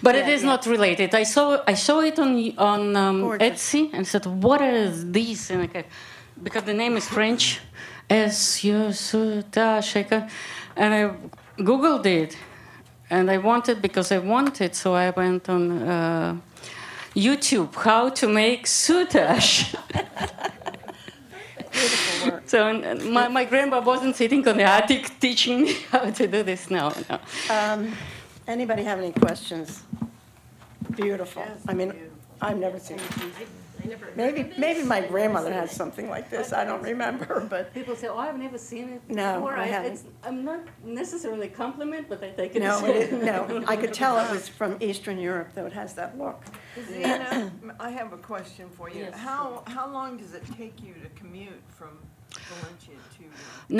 But it is not related. I saw it on Etsy and said, "What is this?" And because the name is French, and I googled it, and I wanted because I wanted, so I went on YouTube how to make soutache. So my grandma wasn't sitting on the attic teaching me how to do this now. No. Anybody have any questions? Beautiful. I mean, I've never seen it. Maybe my grandmother had something like this. I don't remember, but People say, "Oh, I've never seen it No, before." I haven't. I'm not necessarily a compliment, but I take it no, as no. I could tell it was from Eastern Europe, though it has that look. Zena, I have a question for you. Yes, How long does it take you to commute from Valencia to?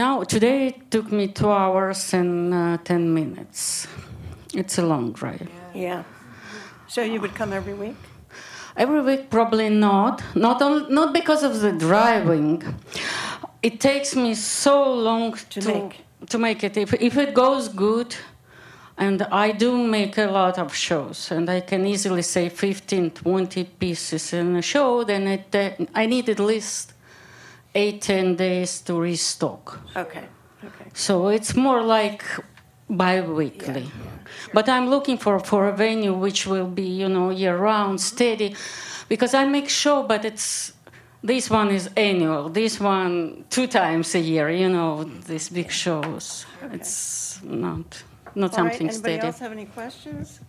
Now, today it took me 2 hours and 10 minutes. It's a long drive. Yeah. So you would come every week? Every week, probably not. Not because of the driving. It takes me so long to make it. If it goes good, and I do make a lot of shows, and I can easily say 15, 20 pieces in a show, then I need at least 8, 10 days to restock. Okay. So it's more like bi-weekly. But I'm looking for a venue which will be, year-round, steady, because I make show, but this one is annual. This one 2 times a year. These big shows. Okay. It's not All something right, steady. anybody else have any questions?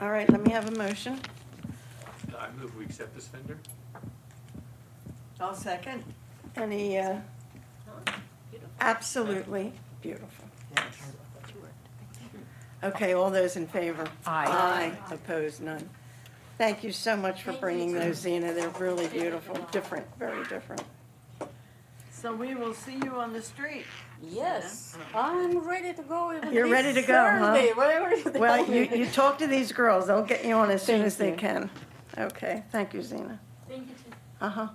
All right, let me have a motion. I move we accept this vendor. I'll second. Any, absolutely beautiful. Okay, all those in favor? Aye. Opposed, none. Thank you so much for bringing those, Zena. They're really beautiful, different, very different. So we will see you on the street. Yes, I'm ready to go. Even You're this ready to go, huh? Thursday, whatever you tell Well, me. you talk to these girls, they'll get you on as soon Thank as they you. can. Okay, thank you, Zena. Thank you. Uh-huh.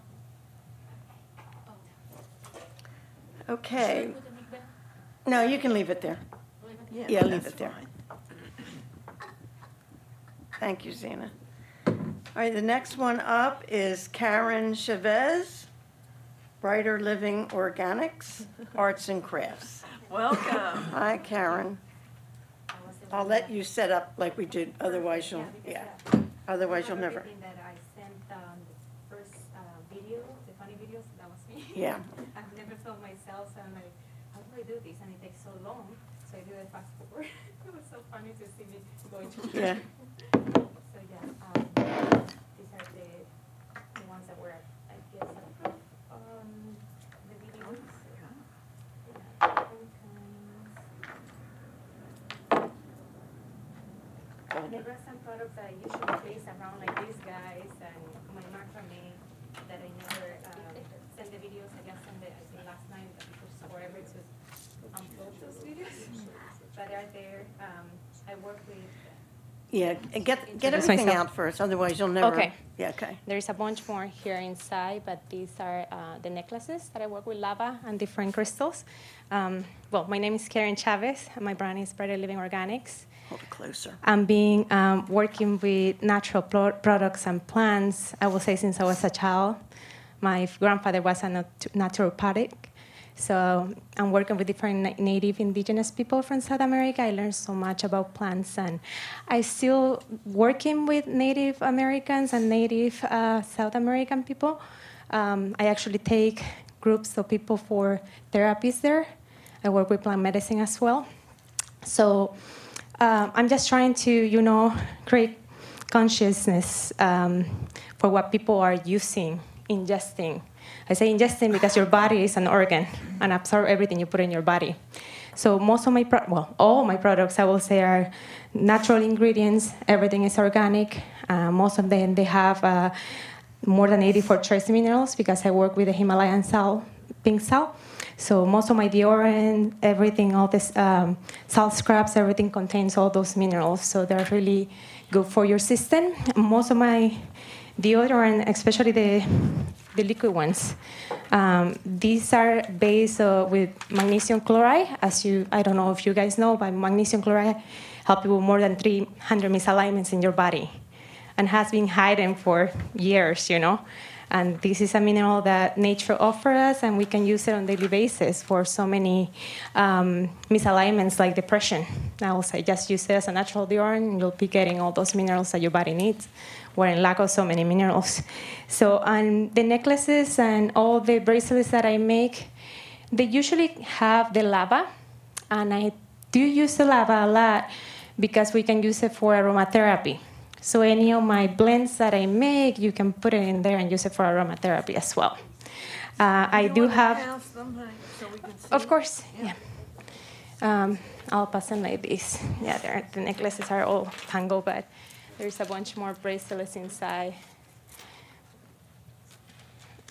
Okay. No, you can leave it there. Yeah, leave that's it there. fine. Thank you, Zena. All right, the next one up is Karen Chavez, Brighter Living Organics, Arts and Crafts. Welcome. Hi, Karen. I'll let you set up like we did, otherwise you'll, yeah. Otherwise you'll never, Everything that I sent the first video, the funny videos, that was me. yeah. I've never filmed myself, so I'm like, how do I do this? And it takes so long, so I do it fast forward. It was so funny to see me going through. Yeah. So yeah, these are the ones that were, I guess, on the videos. There are some products that I usually place around like these guys and my macrame that I never send the videos. I just sent it, I think last night, because forever to upload those videos. But they're there. I work with. Yeah, get everything out first, otherwise you'll never. Okay. Yeah, okay. There's a bunch more here inside, but these are the necklaces that I work with lava and different crystals. Well, my name is Karen Chavez, and my brand is Brighter Living Organics. Hold it closer. I'm working with natural products and plants, I will say, since I was a child. My grandfather was a naturopathic. So I'm working with different native indigenous people from South America. I learned so much about plants, and I still working with Native Americans and Native South American people. I actually take groups of people for therapies there. I work with plant medicine as well. So I'm just trying to, create consciousness for what people are using, ingesting. I say ingesting because your body is an organ and absorb everything you put in your body. So most of my, all my products, I will say, are natural ingredients. Everything is organic. Most of them, they have more than 84 trace minerals because I work with the Himalayan salt, pink salt. So most of my deodorant, everything, all this salt scrubs, everything contains all those minerals. So they're really good for your system. Most of my deodorant, especially the liquid ones, these are based with magnesium chloride. I don't know if you guys know, but magnesium chloride helps you with more than 300 misalignments in your body and has been hidden for years, And this is a mineral that nature offers us, and we can use it on a daily basis for so many misalignments like depression. I will say just use it as a natural deodorant, and you'll be getting all those minerals that your body needs. We're in lack of so many minerals. So on the necklaces and all the bracelets that I make, they usually have the lava, and I do use the lava a lot because we can use it for aromatherapy. So any of my blends that I make, you can put it in there and use it for aromatherapy as well. I do have, Pass them, honey, so we can see. of course, yeah. I'll pass them like this. Yeah, the necklaces are all tangled, but there's a bunch more bracelets inside.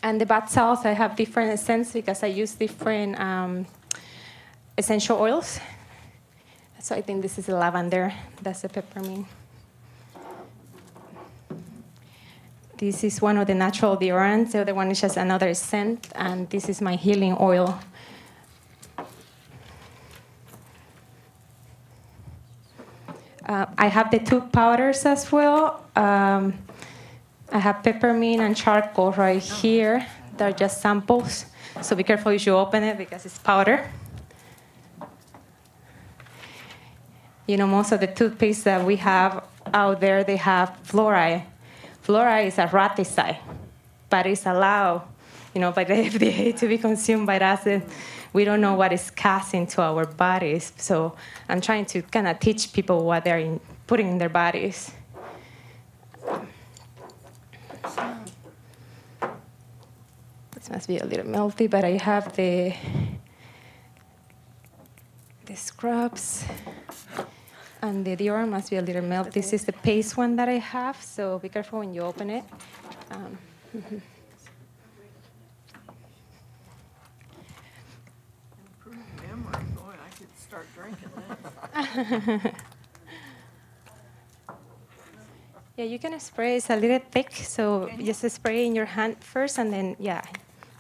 And the bath salts, I have different scents because I use different essential oils. So I think this is the lavender, that's the peppermint. This is one of the natural deodorants. The other one is just another scent, and this is my healing oil. I have the two powders as well. I have peppermint and charcoal right here. They're just samples, so be careful if you open it because it's powder. Most of the toothpaste that we have out there, they have fluoride. Fluoride is a raticide, but it's allowed, by the FDA to be consumed by us. And we don't know what is cast into our bodies. So I'm trying to kind of teach people what they're putting in their bodies. This must be a little melty, but I have the scrubs. And the deodorant must be a little melty. This is the paste one that I have, so be careful when you open it. start drinking then. Yeah, you can spray. It's a little thick, so just spray in your hand first, and then yeah.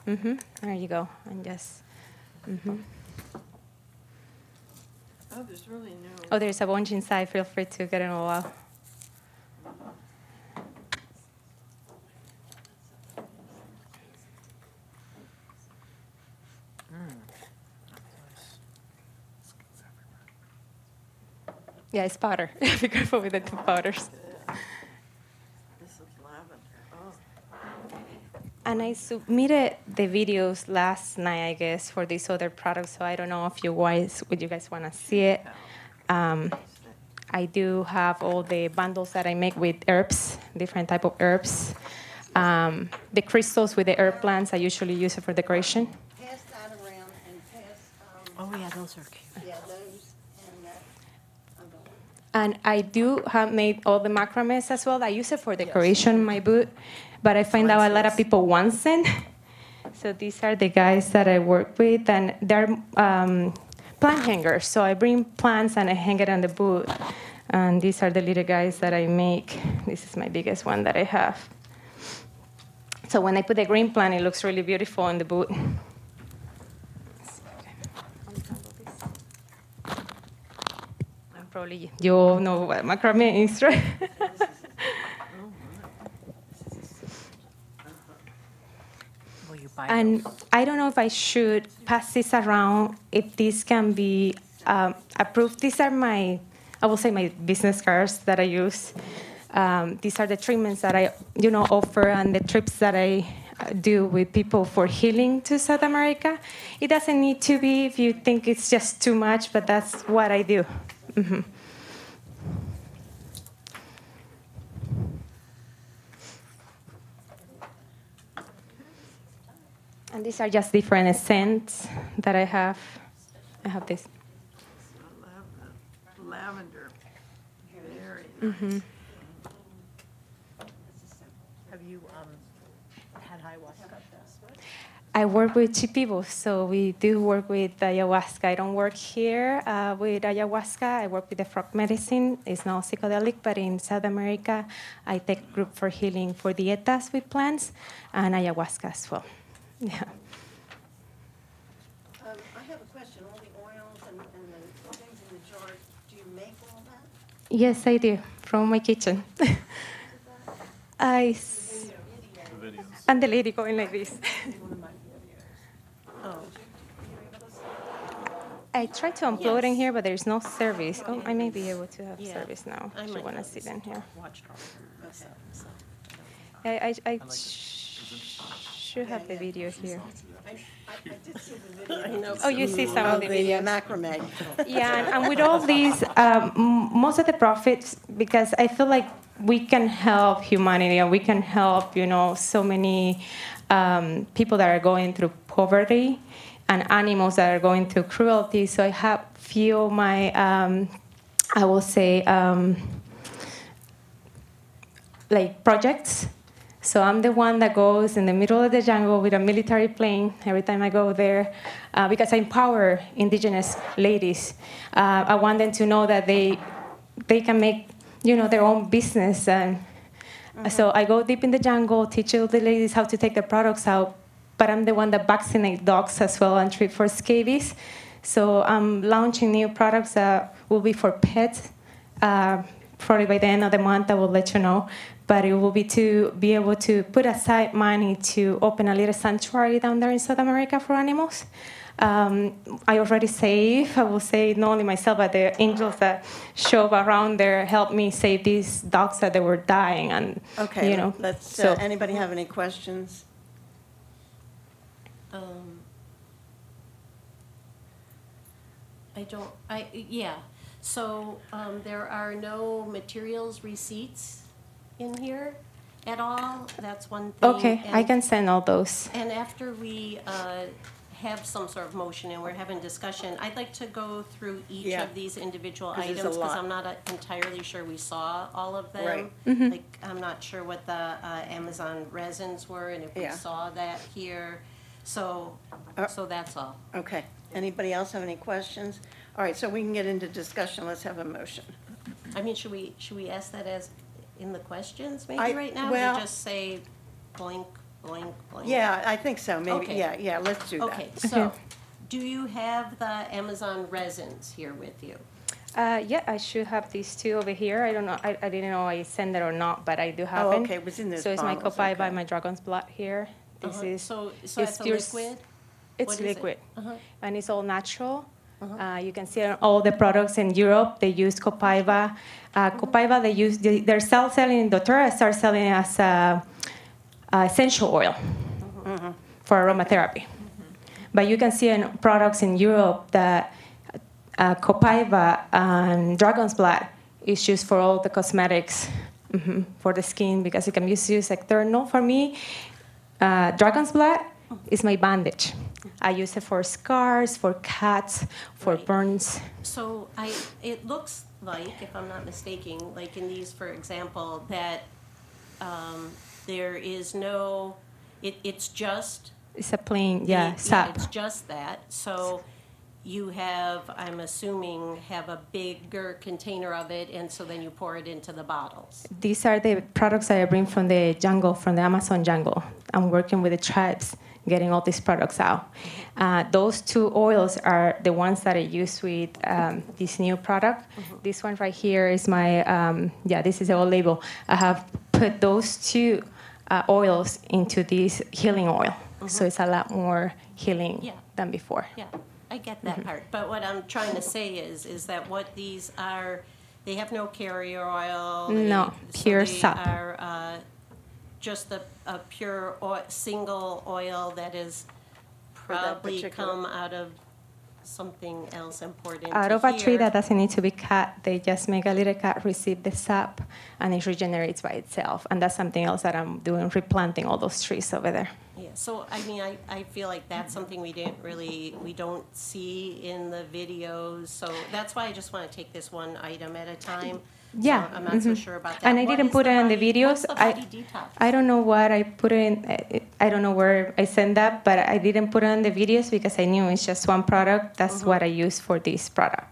There you go, and just. Oh, there's really no. Oh, there's a bunch inside. Feel free to get it all out. Yeah, it's powder. Be careful with the two powders. This is lavender. Oh. And I submitted the videos last night, I guess, for these other products. So I don't know if you guys want to see it. I do have all the bundles that I make with herbs, different type of herbs. The crystals with the herb plants, I usually use it for decoration. Pass that around and pass, Oh, yeah, those are cute. yeah, those and that. And I do have made all the macrames as well. I use it for decoration in my booth, but I find out a lot of people want them. So these are the guys that I work with, and they're plant hangers. So I bring plants and I hang it on the booth. And these are the little guys that I make. This is my biggest one that I have. So when I put the green plant, it looks really beautiful in the booth. Probably you all know what macrame is, right? Will you buy And those? I don't know if I should pass this around, if this can be approved. These are my, I will say my business cards that I use. These are the treatments that I, offer and the trips that I do with people for healing to South America. It doesn't need to be if you think it's just too much, but that's what I do. And these are just different scents that I have. I have this. Lavender. Very nice. Have you had ayahuasca? I work with two people, so we do work with ayahuasca. I don't work here with ayahuasca. I work with the frog medicine. It's not psychedelic, but in South America, I take group for healing for dietas with plants and ayahuasca as well. Yeah. I have a question. All the oils and the things in the jar, do you make all that? Yes, I do, from my kitchen. And the lady going like this. I tried to upload in here, but there's no service. Oh, I may be able to have service now. If you want to see them here. I should have the video here. I did see the video. Oh, you see some of the videos. Macrame. Yeah, and with all these, most of the profits, because I feel like we can help humanity and we can help, so many people that are going through poverty and animals that are going through cruelty. So I have few my, I will say, like projects. So I'm the one that goes in the middle of the jungle with a military plane every time I go there, because I empower indigenous ladies. I want them to know that they can make, their own business. And so I go deep in the jungle, teach all the ladies how to take the products out, but I'm the one that vaccinates dogs as well and treat for scabies. So I'm launching new products that will be for pets. Probably by the end of the month, I will let you know. But it will be to be able to put aside money to open a little sanctuary down there in South America for animals. I already save, I will say, not only myself, but the angels that show up around there helped me save these dogs that they were dying. And, Okay, let's, anybody have any questions? Yeah. So there are no materials receipts in here at all. That's one thing. Okay, I can send all those. And after we have some sort of motion and we're having discussion, I'd like to go through each of these individual 'Cause there's a items because lot. I'm not entirely sure we saw all of them. Right. Like, I'm not sure what the Amazon resins were and if we saw that here. So that's all. Okay. Anybody else have any questions? All right, so we can get into discussion. Let's have a motion. I mean, should we ask that as in the questions maybe I- right now? well- Or just say blank, blank, blank? Yeah, I think so, maybe, Okay. yeah, let's do that. Okay, so, do you have the Amazon resins here with you? Yeah, I should have these two over here. I don't know, I didn't know I sent it or not, but I do have Oh, it. okay, it was in those So it's my bottles, Copaiba okay. and my Dragon's Blood here. This Uh-huh. is. So it's that's a pure liquid? It's What is it? liquid. Uh-huh. And it's all natural. You can see on all the products in Europe, they use Copaiba. Copaiba, they're selling in doTERRA, start selling it as essential oil for aromatherapy. But you can see in products in Europe that Copaiba and Dragon's Blood is used for all the cosmetics for the skin because it can be used external. For me, Dragon's Blood is my bandage. I use it for scars, for cuts, for burns. So it looks like, if I'm not mistaken, like in these, for example, that there is no, it's just. It's a plain, Yeah, sap. it's just that. So you have, I'm assuming, have a bigger container of it, and so then you pour it into the bottles. These are the products that I bring from the jungle, from the Amazon jungle. I'm working with the tribes, getting all these products out. Those two oils are the ones that I use with this new product. This one right here is my, this is the old label. I have put those two oils into this healing oil. So it's a lot more healing than before. Yeah, I get that part. But what I'm trying to say is that what these are, they have no carrier oil. No, pure sap. They are just a pure single oil that is probably particular- come out of something else and poured into Out of a tree here. that doesn't need to be cut, they just make a little cut, receive the sap, and it regenerates by itself. And that's something else that I'm doing, replanting all those trees over there. Yeah, so I mean, I feel like that's something we don't see in the videos, so that's why I just want to take this one item at a time. Yeah. So I'm not so sure about that. And I What didn't is put it in the body- videos. What's the body detox? I don't know what I put in. I don't know where I sent that, but I didn't put it in the videos because I knew it's just one product. That's what I use for this product.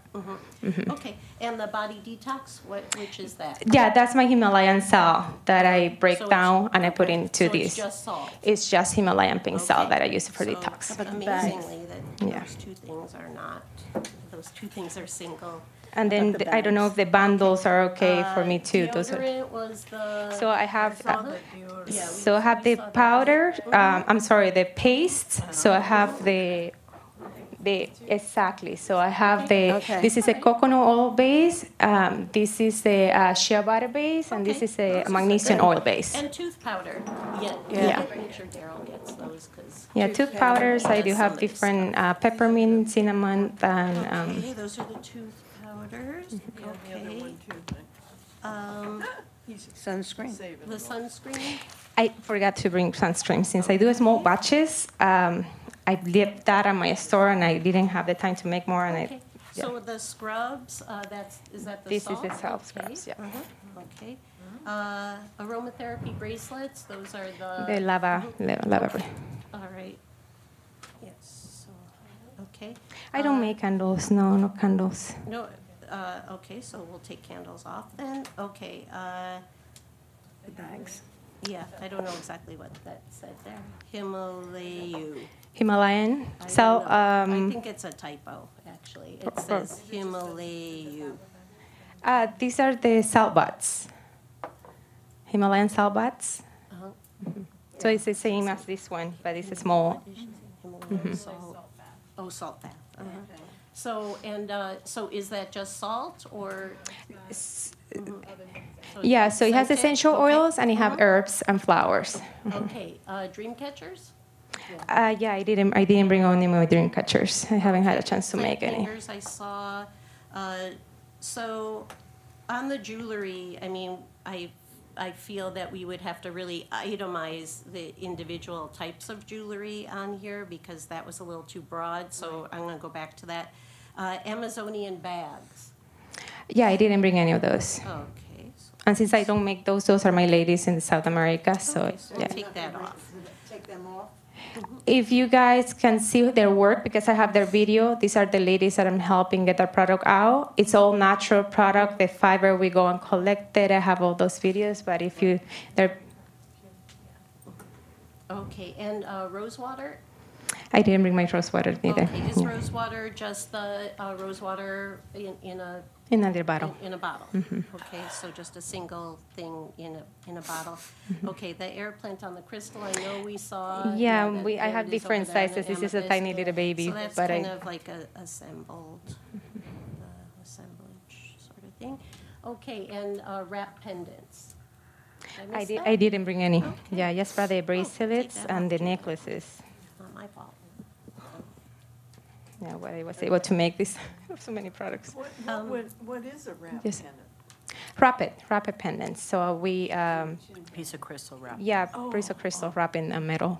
Okay, and the body detox, which is that? Yeah, that's my Himalayan salt that I break So it's- down and I put into So this. it's just salt? It's just Himalayan pink salt Okay. that I use for So detox. amazingly that Yeah. those two things are not, those two things are single. And then I don't know if the bundles are okay for me too. Those are. Deodorant was the. So I have. Yeah, So I have the powder. I'm sorry, the paste. So I have the exactly. So I have the. Okay. This is a coconut oil base. This is the shea butter base, and this is a magnesium oil base. And tooth powder. Yeah. Yeah. Make sure Daryl gets those because. Yeah, tooth powders. I do have different peppermint, cinnamon, and. Okay, those are the tooth powders. Okay. Sunscreen. The sunscreen. I forgot to bring sunscreen since I do small batches. I left that at my store and I didn't have the time to make more. And Okay. So the scrubs, is that the This is salt? the salt Okay. scrubs, yeah. Okay. Aromatherapy bracelets, those are the lava. All right. Yes, so, okay. I don't make candles. No candles. No, okay, so we'll take candles off then. Okay, The bags. yeah, I don't know exactly what that said there. Himalayan I salt. don't know. I think it's a typo, actually. It says Himalayu. These are the salt bats. Himalayan salt bats. Uh-huh. So it's the same as this one, but it's small. Himalayan salt. Oh, salt bath. Uh-huh. So, so is that just salt or? Yeah, so it has scented? essential Okay. oils and it have herbs and flowers. Okay, dream catchers? Yeah, I didn't bring only my dream catchers. I haven't had a chance to make any. Fingers I saw. So on the jewelry, I mean, I feel that we would have to really itemize the individual types of jewelry on here because that was a little too broad. So I'm going to go back to that. Amazonian bags. Yeah, I didn't bring any of those. Okay. And since I don't make those are my ladies in South America. So Okay, so we'll yeah. take that off. Take them off? If you guys can see their work, because I have their video, these are the ladies that I'm helping get their product out. It's all natural product. The fiber, we go and collect it. I have all those videos, but if you, they're, Okay, and rose water? I didn't bring my rose water neither. Okay, is rose water just the rose water in a In a little bottle. in a bottle? Mhm. Okay, so just a single thing in a bottle. Okay, the air plant on the crystal, I know we saw. Yeah, that I there have it is different over there in the sizes. This is a amethyst. tiny little baby, So that's but kind I. of like a assembled, assemblage sort of thing. Okay, and wrap pendants. Did miss that? I didn't bring any. Okay. Yeah, just brought the bracelets that and off, the take that. necklaces. Not my fault. Yeah, what I was able to make this. So many products. What is a wrap Yes. pendant? Rapid pendants. So we, Piece of crystal wrap. yeah, piece of crystal wrap in a metal.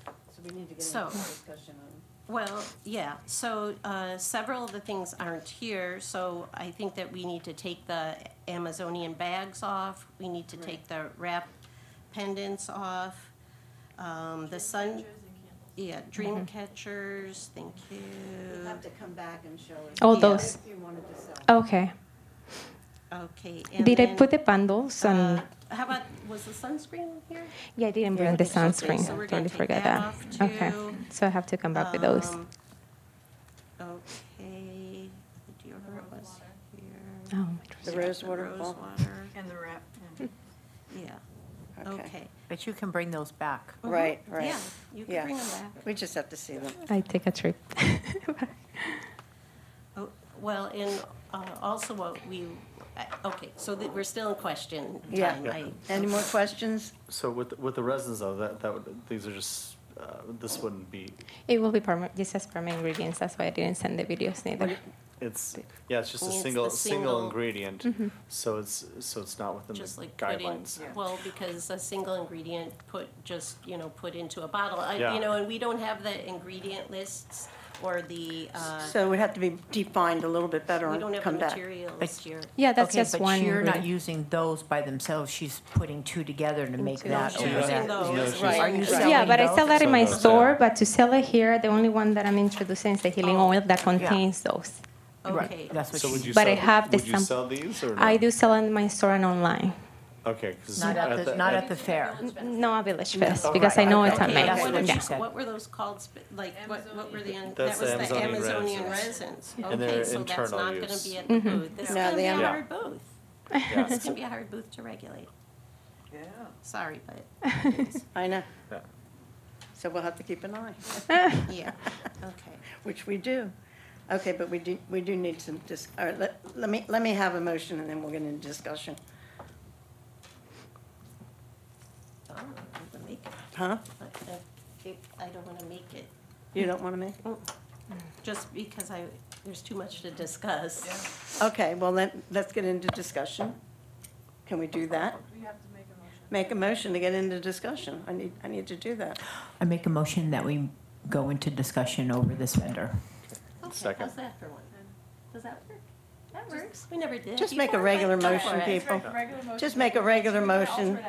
So we need to get So- into a discussion on. Well, yeah, so several of the things aren't here, so I think that we need to take the Amazonian bags off, we need to take the wrap pendants off, the sun, yeah, dream catchers, thank you. You'll have to come back and show us. All Yeah. those. If you wanted to sell. Okay. Okay. And Did I then, put the bundles on? How about, was the sunscreen here? Yeah, I didn't bring the Okay, sunscreen. so we're gonna Totally take forgot that that. off Okay. too. So I have to come back with those. Okay, the deodorant was here. Oh, The rose water Rose ball? water, And the wrap pendant. yeah, Okay. okay. But you can bring those back. Right, right. Yeah, you can Yeah. bring them back. We just have to see them. I take a trip. Oh, well, and also what we, okay, so we're still in question Yeah. time. Any more questions? So with the resins though, that would, these are just, this wouldn't be, It will be just as permanent ingredients. That's why I didn't send the videos neither. it's, yeah, it's just a It's the single single- ingredient. Mhm. So it's not within Just the like put in, guidelines. well, because a single ingredient put into a bottle. Yeah. And we don't have the ingredient lists or the, So it would have to be defined a little bit better we and don't have the come back. materials here. Yeah, that's Okay, just but one you're not ingredient. using those by themselves. She's putting two together to make that She's over using that. those, Right. Are you Right. selling Yeah, but I those? sell that in my Those, store, yeah. but to sell it here, the only one that I'm introducing is the healing oil that contains those. Okay. That's what So would she, you But sell, I have the would you sam- sell these or no? I do sell in my store and online. Okay, because not at the fair. No, at Village Fest, Oh, because right. I know it's Okay, handmade. That's what what she you- said. What were those called, like, what were the, that That's was the the Amazonian Amazonian resins. resins. And Okay, they're so that's internal not gonna use. be at the booth. This is No, gonna be the a Am- hard booth. Yeah. This can be a hard booth to regulate. Yeah. Sorry, but, I know. Yeah. So we'll have to keep an eye, yeah, okay. which we do. Okay, but we do need some, all right, let me have a motion and then we'll get into discussion. I don't want to make it. Huh? I don't want to make it, You don't want to make? just because there's too much to discuss. Okay, well, let's get into discussion. Can we do that? Make a motion to get into discussion. I need to do that. I make a motion that we go into discussion over this vendor. Okay, Second. how's that for one? Does that work? That works. We never did. Just make a regular motion, people. Just make a regular motion.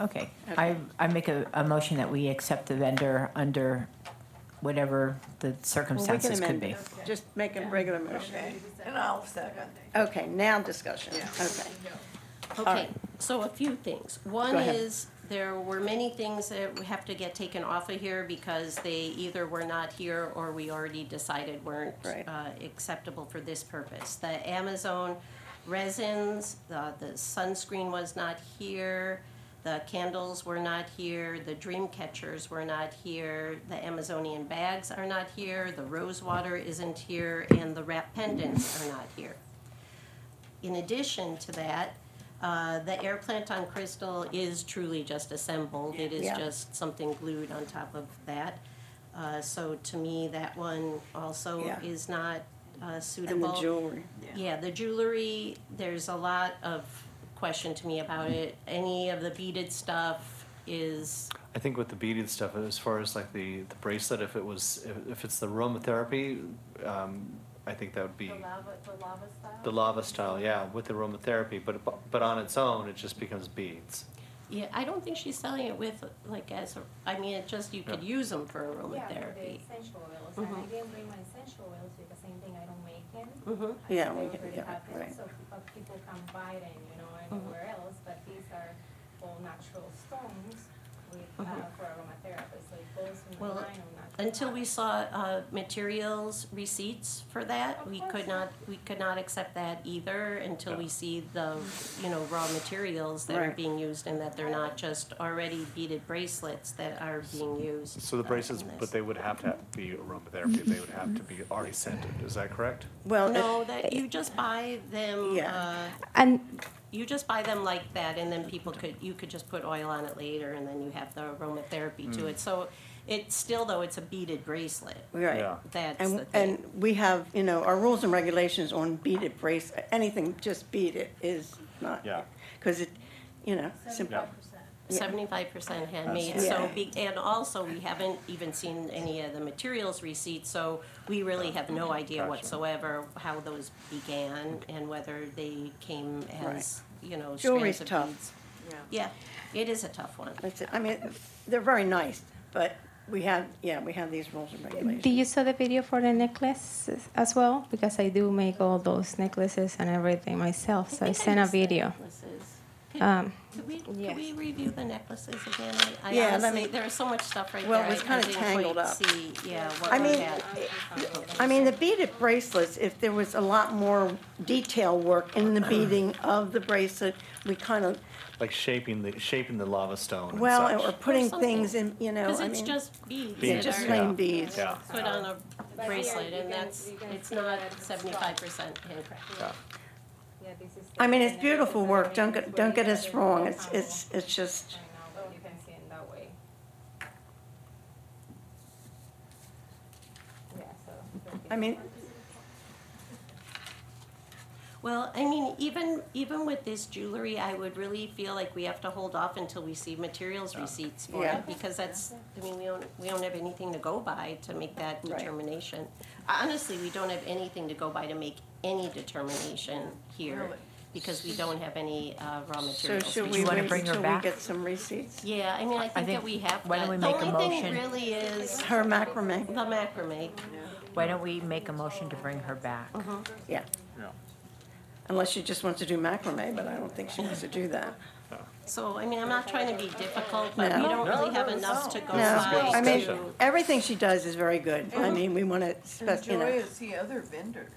Okay, I make a motion that we accept the vendor under whatever the Well, we can circumstances could amend be. it. Just make a regular motion. And I'll second. Okay, now discussion. Okay. All Okay, right. so a few things. One Go ahead. is, there were many things that we have to get taken off of here because they either were not here or we already decided weren't Right. acceptable for this purpose. The Amazon resins, the sunscreen was not here, the candles were not here, the dream catchers were not here, the Amazonian bags are not here, the rose water isn't here, and the wrap pendants are not here. In addition to that, the air plant on crystal is truly just assembled. It is Yeah. just something glued on top of that. So to me, that one also Yeah. is not And suitable. the jewelry. Yeah, the jewelry, there's a lot of question to me about it. Any of the beaded stuff is, I think with the beaded stuff, as far as like the bracelet, if it's the aromatherapy, I think that would be The lava style? the lava style, yeah, with the aromatherapy. But on its own, it just becomes beads. Yeah, I don't think she's selling it with, like, as, I mean, it just, you could use them for aromatherapy. essential oils, Mhm. and I didn't bring my essential oils because same thing, I don't make them. Mhm. Yeah, I we already can- yeah, have them, right. so people can buy them, anywhere else, but these are all natural stones with, for aromatherapy, so it goes in the Well, line of natural. until we saw materials receipts for that, we could not accept that either until we see the, raw materials that are Right. being used and that they're not just already beaded bracelets that are being used. So the bracelets, in this. but they would have to be aromatherapy, they would have to be already scented, is that correct? Well, No, that you just buy them, And you just buy them like that, and then you could just put oil on it later, and then you have the aromatherapy to it. So it's still, though, it's a beaded bracelet. Right. Yeah. That's And, the thing. and we have, our rules and regulations on beaded bracelet, anything just beaded is not. Yeah. Because it, simple. Yeah. 75% handmade, That's- so, and also, we haven't even seen any of the materials receipts, so we really have no idea Gotcha. whatsoever how those began and whether they came as, Jewelry's strands of tough. beads. Yeah, it is a tough one. That's it. I mean, they're very nice, but we have these rules and regulations. do you saw the video for the necklace as well? Because I do make all those necklaces and everything myself, so I sent a missed the video. necklaces. Um, Could we review the necklaces again? I Yeah, let honestly, me- there's so much stuff right Well, there. it was I kinda didn't tangled quite up. see, what I we mean, had. the beaded bracelets, if there was a lot more detail work in the beading of the bracelet, we kind of, Like shaping the lava stone and well, such. or putting something. things in, Because I it's mean, just beads. yeah, that just are plain beads. Yeah. Put on a bracelet, and it's not 75% handcrafted. Yeah. I mean, it's beautiful work, don't get us wrong, it's just, you can see in that way. I mean, Well, I mean, even with this jewelry, I would really feel like we have to hold off until we see materials receipts for Yeah. it, because we don't have anything to go by to make that Right. determination. Honestly, we don't have anything to go by to make any determination here, Really? because we don't have any raw so materials. should we you wanna wait bring her until we back? get some receipts? Yeah, I mean, I think think- that we have, why don't but we the make a only thing motion? really is Her macrame, the macrame. Why don't we make a motion to bring her back? yeah. Yeah. Unless she just wants to do macrame, but I don't think she wants to do that. So, I mean, I'm not trying to be difficult, but we No. don't really have enough to go No, by I mean, to. everything she does is very good. I mean, we want to, And joy to see other vendors.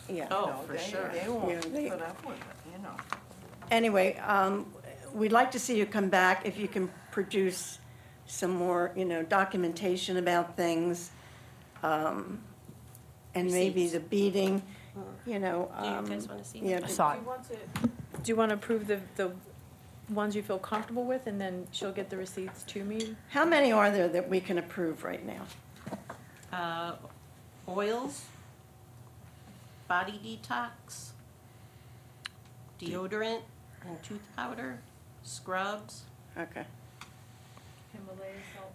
yeah. Oh, for sure. They won't Yeah, they- put up with it, Anyway, we'd like to see you come back if you can produce some more, documentation about things. And maybe Receipts. the beading, Do you guys want to see? yeah. I saw it. Do you want to approve the ones you feel comfortable with, and then she'll get the receipts to me? How many are there that we can approve right now? Oils, body detox, deodorant and tooth powder, scrubs. Okay. Himalaya salt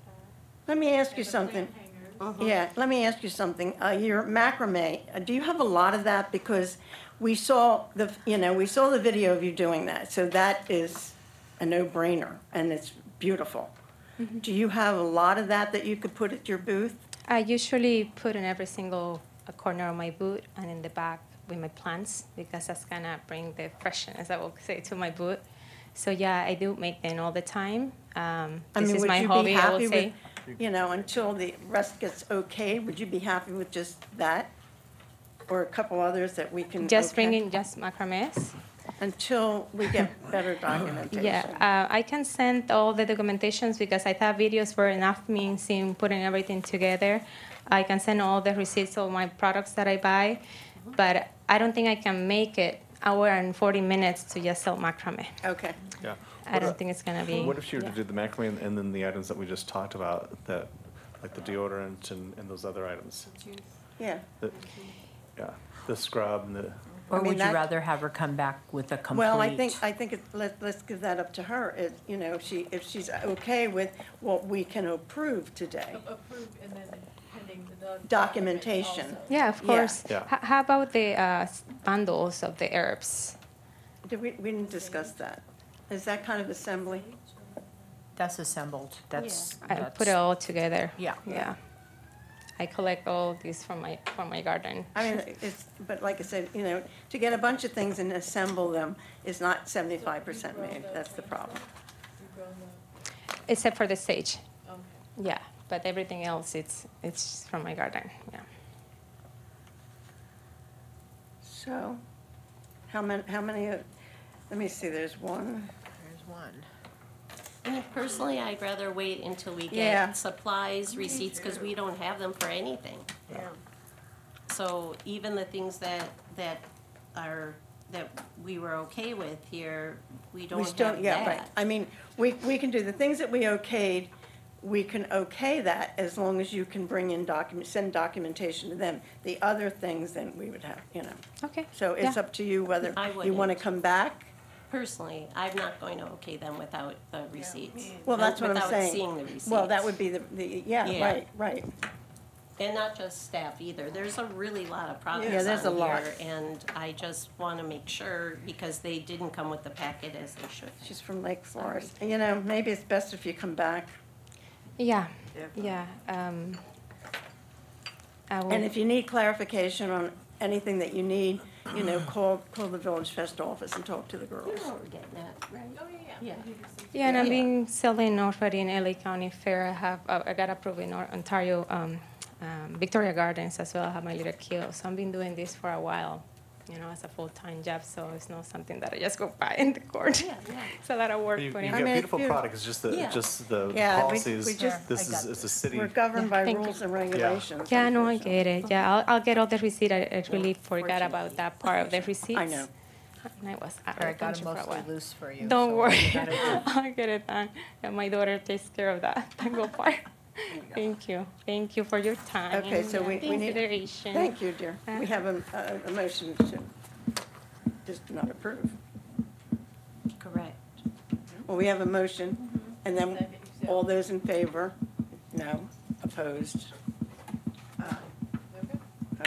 Let me ask you something. Yeah, let me ask you something. Your macrame, do you have a lot of that? Because we saw the video of you doing that, so that is a no-brainer, and it's beautiful. Do you have a lot of that you could put at your booth? I usually put in every single corner of my boot and in the back with my plants, because that's gonna bring the freshness, I will say, to my boot. So yeah, I do make them all the time. This is my hobby, I will say. Until the rest gets okay, would you be happy with just that? Or a couple others that we can? Just okay? bringing just macrames. Until we get better documentation. Yeah, I can send all the documentations because I have videos where enough means in putting everything together. I can send all the receipts of my products that I buy, but I don't think I can make it hour and 40 minutes to just sell macrame. Okay. Yeah. I don't think it's gonna be. What if she were to do the macrame and then the items that we just talked about, that, like the deodorant and those other items? Yeah. Yeah, the scrub and the. Or would you that- rather have her come back with a complete? Well, I think let's give that up to her. If she's okay with what we can approve today. Approve and then pending the Documentation. Yeah, of course. Yeah. How about the bundles of the herbs? We didn't discuss that. Is that kind of assembly? That's assembled, that's. I put it all together. Yeah. Yeah. I collect all these from my garden. I mean, but like I said, you know, to get a bunch of things and assemble them is not 75% made. That's the problem. Except for the stage. Yeah, but everything else, it's from my garden, yeah. So, how many, let me see, there's one. There's one. I mean, personally, I'd rather wait until we Yeah. get supplies, receipts, because we don't have them for anything. Yeah. So even the things that we were okay with here, we don't have Yeah, right. that. I mean, we can do the things that we okayed, we can okay that as long as you can bring in send documentation to them. The other things, then we would have, you know. Okay. So it's yeah. up to you whether I you want to wouldn't. come back. Personally, I'm not going to okay them without the receipts. Well, that's what I'm saying. Without seeing the receipts. Well, that would be yeah, Yeah. right. And not just staff either. There's a really lot of products Yeah, there's on a lot. here, and I just want to make sure, because they didn't come with the packet as they should. She's from Lake Forest. You know, maybe it's best if you come back. Yeah, yeah. I will. And if you need clarification on anything that you need, you know, call the VillageFest office and talk to the girls. You know what we're getting at, right? Oh, yeah. Yeah, and I've been selling already in LA County Fair. I got approved in Ontario, Victoria Gardens as well. I have my little kiosk. So I've been doing this for a while, you know, as a full-time job. So it's not something that I just go buy in the court. It's a lot of work. You've putting got in. beautiful product, it's just the policies, this is a city. We're governed by Thank you. rules and regulations. Yeah, no, I get it. Yeah, I'll get all the receipt. I really forgot about that part of the receipts. I know. And I was out Or I of the got country them for a mostly while. loose for you. Don't so worry, you got it. I'll get it done. And my daughter takes care of that tango part. Thank you for your time. Okay, so we need, consideration. thank you, dear. We have a motion to just not approve. Correct. Well, we have a motion, and then all those in favor? No. Opposed?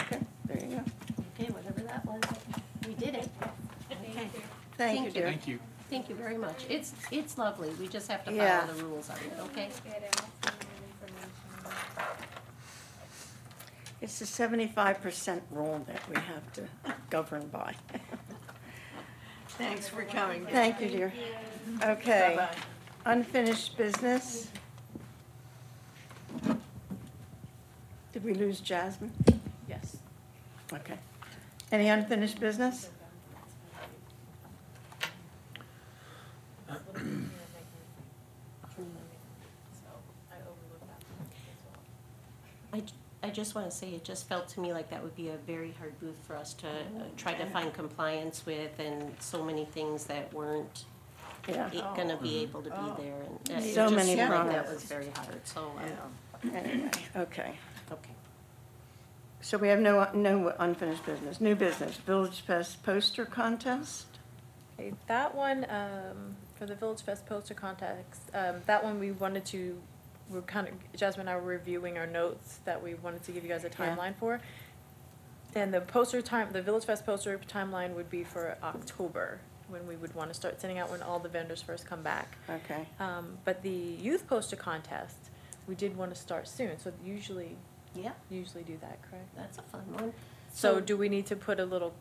Okay, there you go. Okay, whatever that was, we did it. Okay. Thank you, dear. Thank you. Thank you very much. It's lovely. We just have to Yeah. follow the rules on it, okay? It's the 75% rule that we have to govern by. Thanks for coming. Thank you, dear. Okay. Bye-bye. Unfinished business. Did we lose Jasmine? Yes. Okay. Any unfinished business? I just want to say, it just felt to me like that would be a very hard booth for us to try to find compliance with, and so many things that weren't going to be able to be there. And it So just many felt like that problems. was very hard, so. Anyway, okay. Okay. So we have no unfinished business. New business, VillageFest poster contest? Okay, that one, for the VillageFest poster contest, that one we wanted to, we're kind of, Jasmine and I were reviewing our notes that we wanted to give you guys a timeline for. And the VillageFest poster timeline would be for October, when we would want to start sending out when all the vendors first come back. Okay. But the youth poster contest, we did want to start soon, so usually do that, correct? That's a fun one. So do we need to put a little,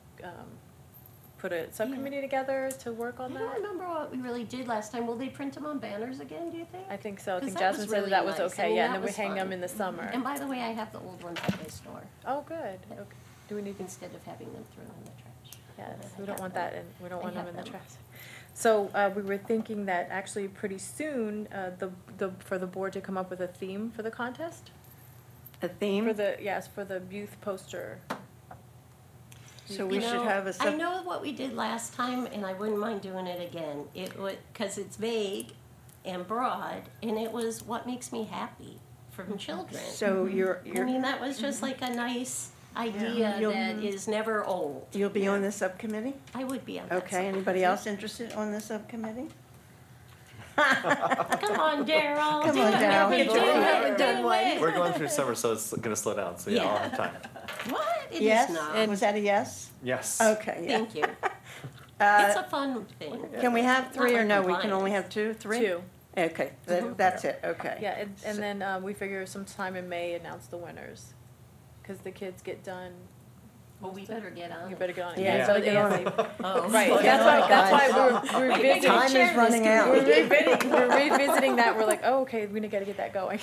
put a subcommittee together to work on I that? don't remember what we really did last time. Will they print them on banners again, do you think? I think so. I 'Cause think that was Jasmine said really that was nice. okay, I mean, yeah, that and then we was hang them fun. in the summer. And by the way, I have the old ones at my store. Oh, good. Okay. Do we need, Instead of having them thrown in the trash. yes, I we don't have want them. that, and we don't I want them have in the them. trash. So, we were thinking that actually pretty soon, for the board to come up with a theme for the contest? A theme? For the youth poster. So we You should know, have a I know what we did last time, and I wouldn't mind doing it again. It would, because it's vague and broad, and it was what makes me happy from children. So you're I mean, that was just like a nice idea You'll- that is never old. You'll be on the subcommittee? I would be on that. Okay, anybody else interested on the subcommittee? Come on, Daryl. Come do on, it. Daryl, get Do your it. feet haven't Do done one. it. We're going through summer, so it's gonna slow down, so yeah, I'll have time. What? It is Yes? not. Was that a yes? Yes. Okay, yeah. Thank you. It's a fun thing. Can we have three or like no? We can compliance. only have two, three? Two. Okay, that's it, okay. Yeah, and then we figure sometime in May announce the winners, because the kids get done. Well, we better get on. You better get on it. Yeah, So better get on ASAP. it. Oh. Right, Well, that's why we're revisiting. Time is running out. We're revisiting that. We're like, oh, okay, we gotta get that going,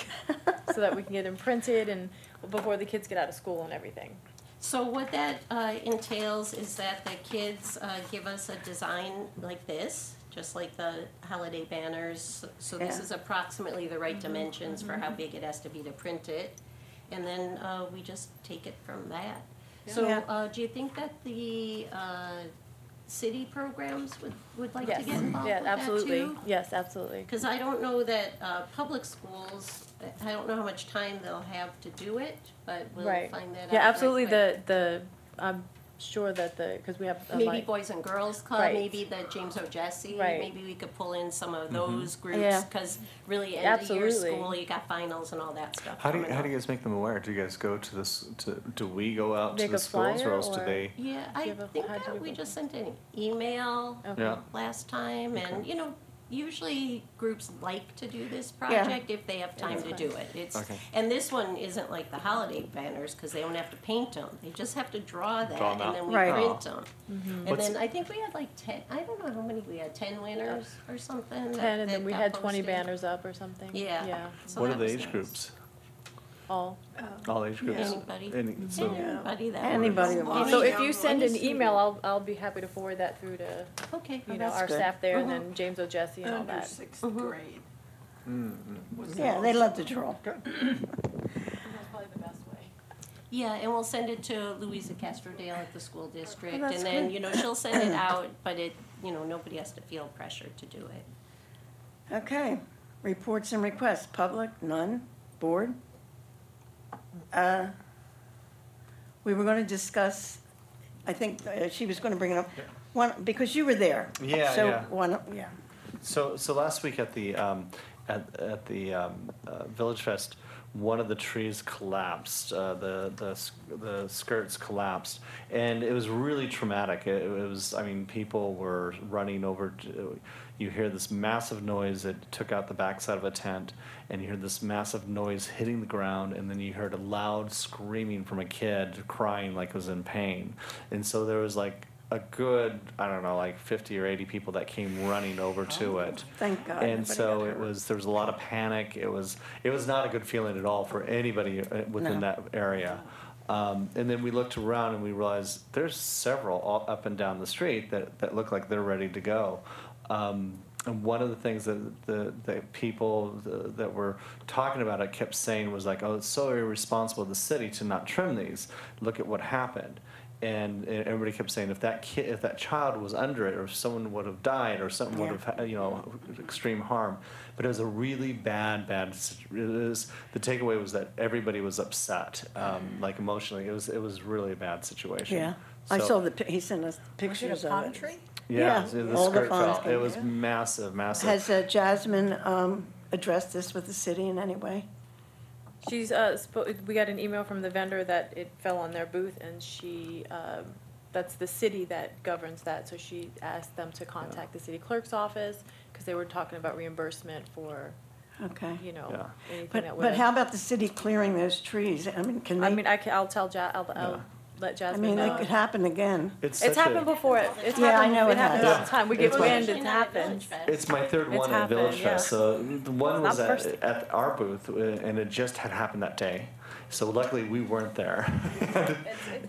so that we can get them printed and before the kids get out of school and everything. So what that entails is that the kids give us a design like this, just like the holiday banners. So this Yeah. is approximately the right dimensions for how big it has to be to print it. And then we just take it from that. So Yeah. do you think that the city programs would like Yes. to get involved Yeah, with absolutely. that too? Yes, absolutely. Because I don't know that public schools, I don't know how much time they'll have to do it, but we'll Right. find that out. Yeah, right absolutely. quick. I'm sure that because we have Maybe like, Boys and Girls Club, Right. maybe the James O'Jesse, Right. maybe we could pull in some of those groups, Yeah. because really end of year Absolutely. school, you got finals and all that stuff. How do you coming up. guys make them aware? Do you guys go to this? Do we go out to Make the a schools, flyer, or else do or- they? Yeah, Do I you have a- think how'd you that do we it? just sent an email Okay. Yeah. last time, and, Okay. you know, usually groups like to do this project if they have time to do it. It's, Okay. and this one isn't like the holiday banners, because they don't have to paint them, they just have to draw that, Draw 'em and out. then we Right. print them. And What's- then I think we had like 10, I don't know how many we had, 10 winners or something. 10, that- and that then we got had 20 posted. banners up or something. Yeah. Yeah. So What that are the was age nice. groups? All. All age groups. Anybody. So, Anybody that Anybody wants. that wants. So Any if you young send an ones. email, I'll be happy to forward that through to Okay. you know that's our good. staff there, and Mhm. then James O'Jesse and all Under that. 6th grade. Yeah, they love to draw. That's probably the best way. Yeah, and we'll send it to Louisa Castrodale at the school district, that's and then, good. you know, she'll send it out, but it, you know, nobody has to feel pressured to do it. Okay, reports and requests, public, none, board. We were going to discuss, I think she was going to bring it up, one, because you were there. Yeah, So, yeah. yeah. So last week at the Village Fest, one of the trees collapsed. The skirts collapsed, and it was really traumatic. It was, I mean, people were running over. You hear this massive noise that took out the backside of a tent, and you hear this massive noise hitting the ground, and then you heard a loud screaming from a kid crying like it was in pain, and so there was like a good, I don't know, like 50 or 80 people that came running over to it. Thank God. And nobody so got it hurt. there was a lot of panic. It was not a good feeling at all for anybody within No. that area. And then we looked around and we realized there's several all up and down the street that look like they're ready to go. And one of the things that the people that were talking about it kept saying was like, oh, it's so irresponsible of the city to not trim these. Look at what happened. And everybody kept saying if that child was under it, or if someone would have died, or something would have had, you know, extreme harm. But it was a really bad. It was, the takeaway was that everybody was upset, like emotionally. It was really a bad situation. Yeah, I So- saw he sent us pictures of it. tree? Yeah, Yeah, the all the skirt farms fell. came It was down. massive. Has Jasmine addressed this with the city in any way? She's we got an email from the vendor that it fell on their booth, and she that's the city that governs that. So she asked them to contact the city clerk's office because they were talking about reimbursement for Okay. you know Yeah. anything that would. But how about the city clearing those trees? I mean, can they? I mean, I'll tell I'll let I Jasmine mean, know. it could happen again. It's happened before. It's Yeah, I happened, know it happens has. all the time. We get It's my- wind, it happens. It's my third It's one at happened, Village yeah. Fest. So the one was Not first. at our booth, and it just had happened that day. So luckily we weren't there.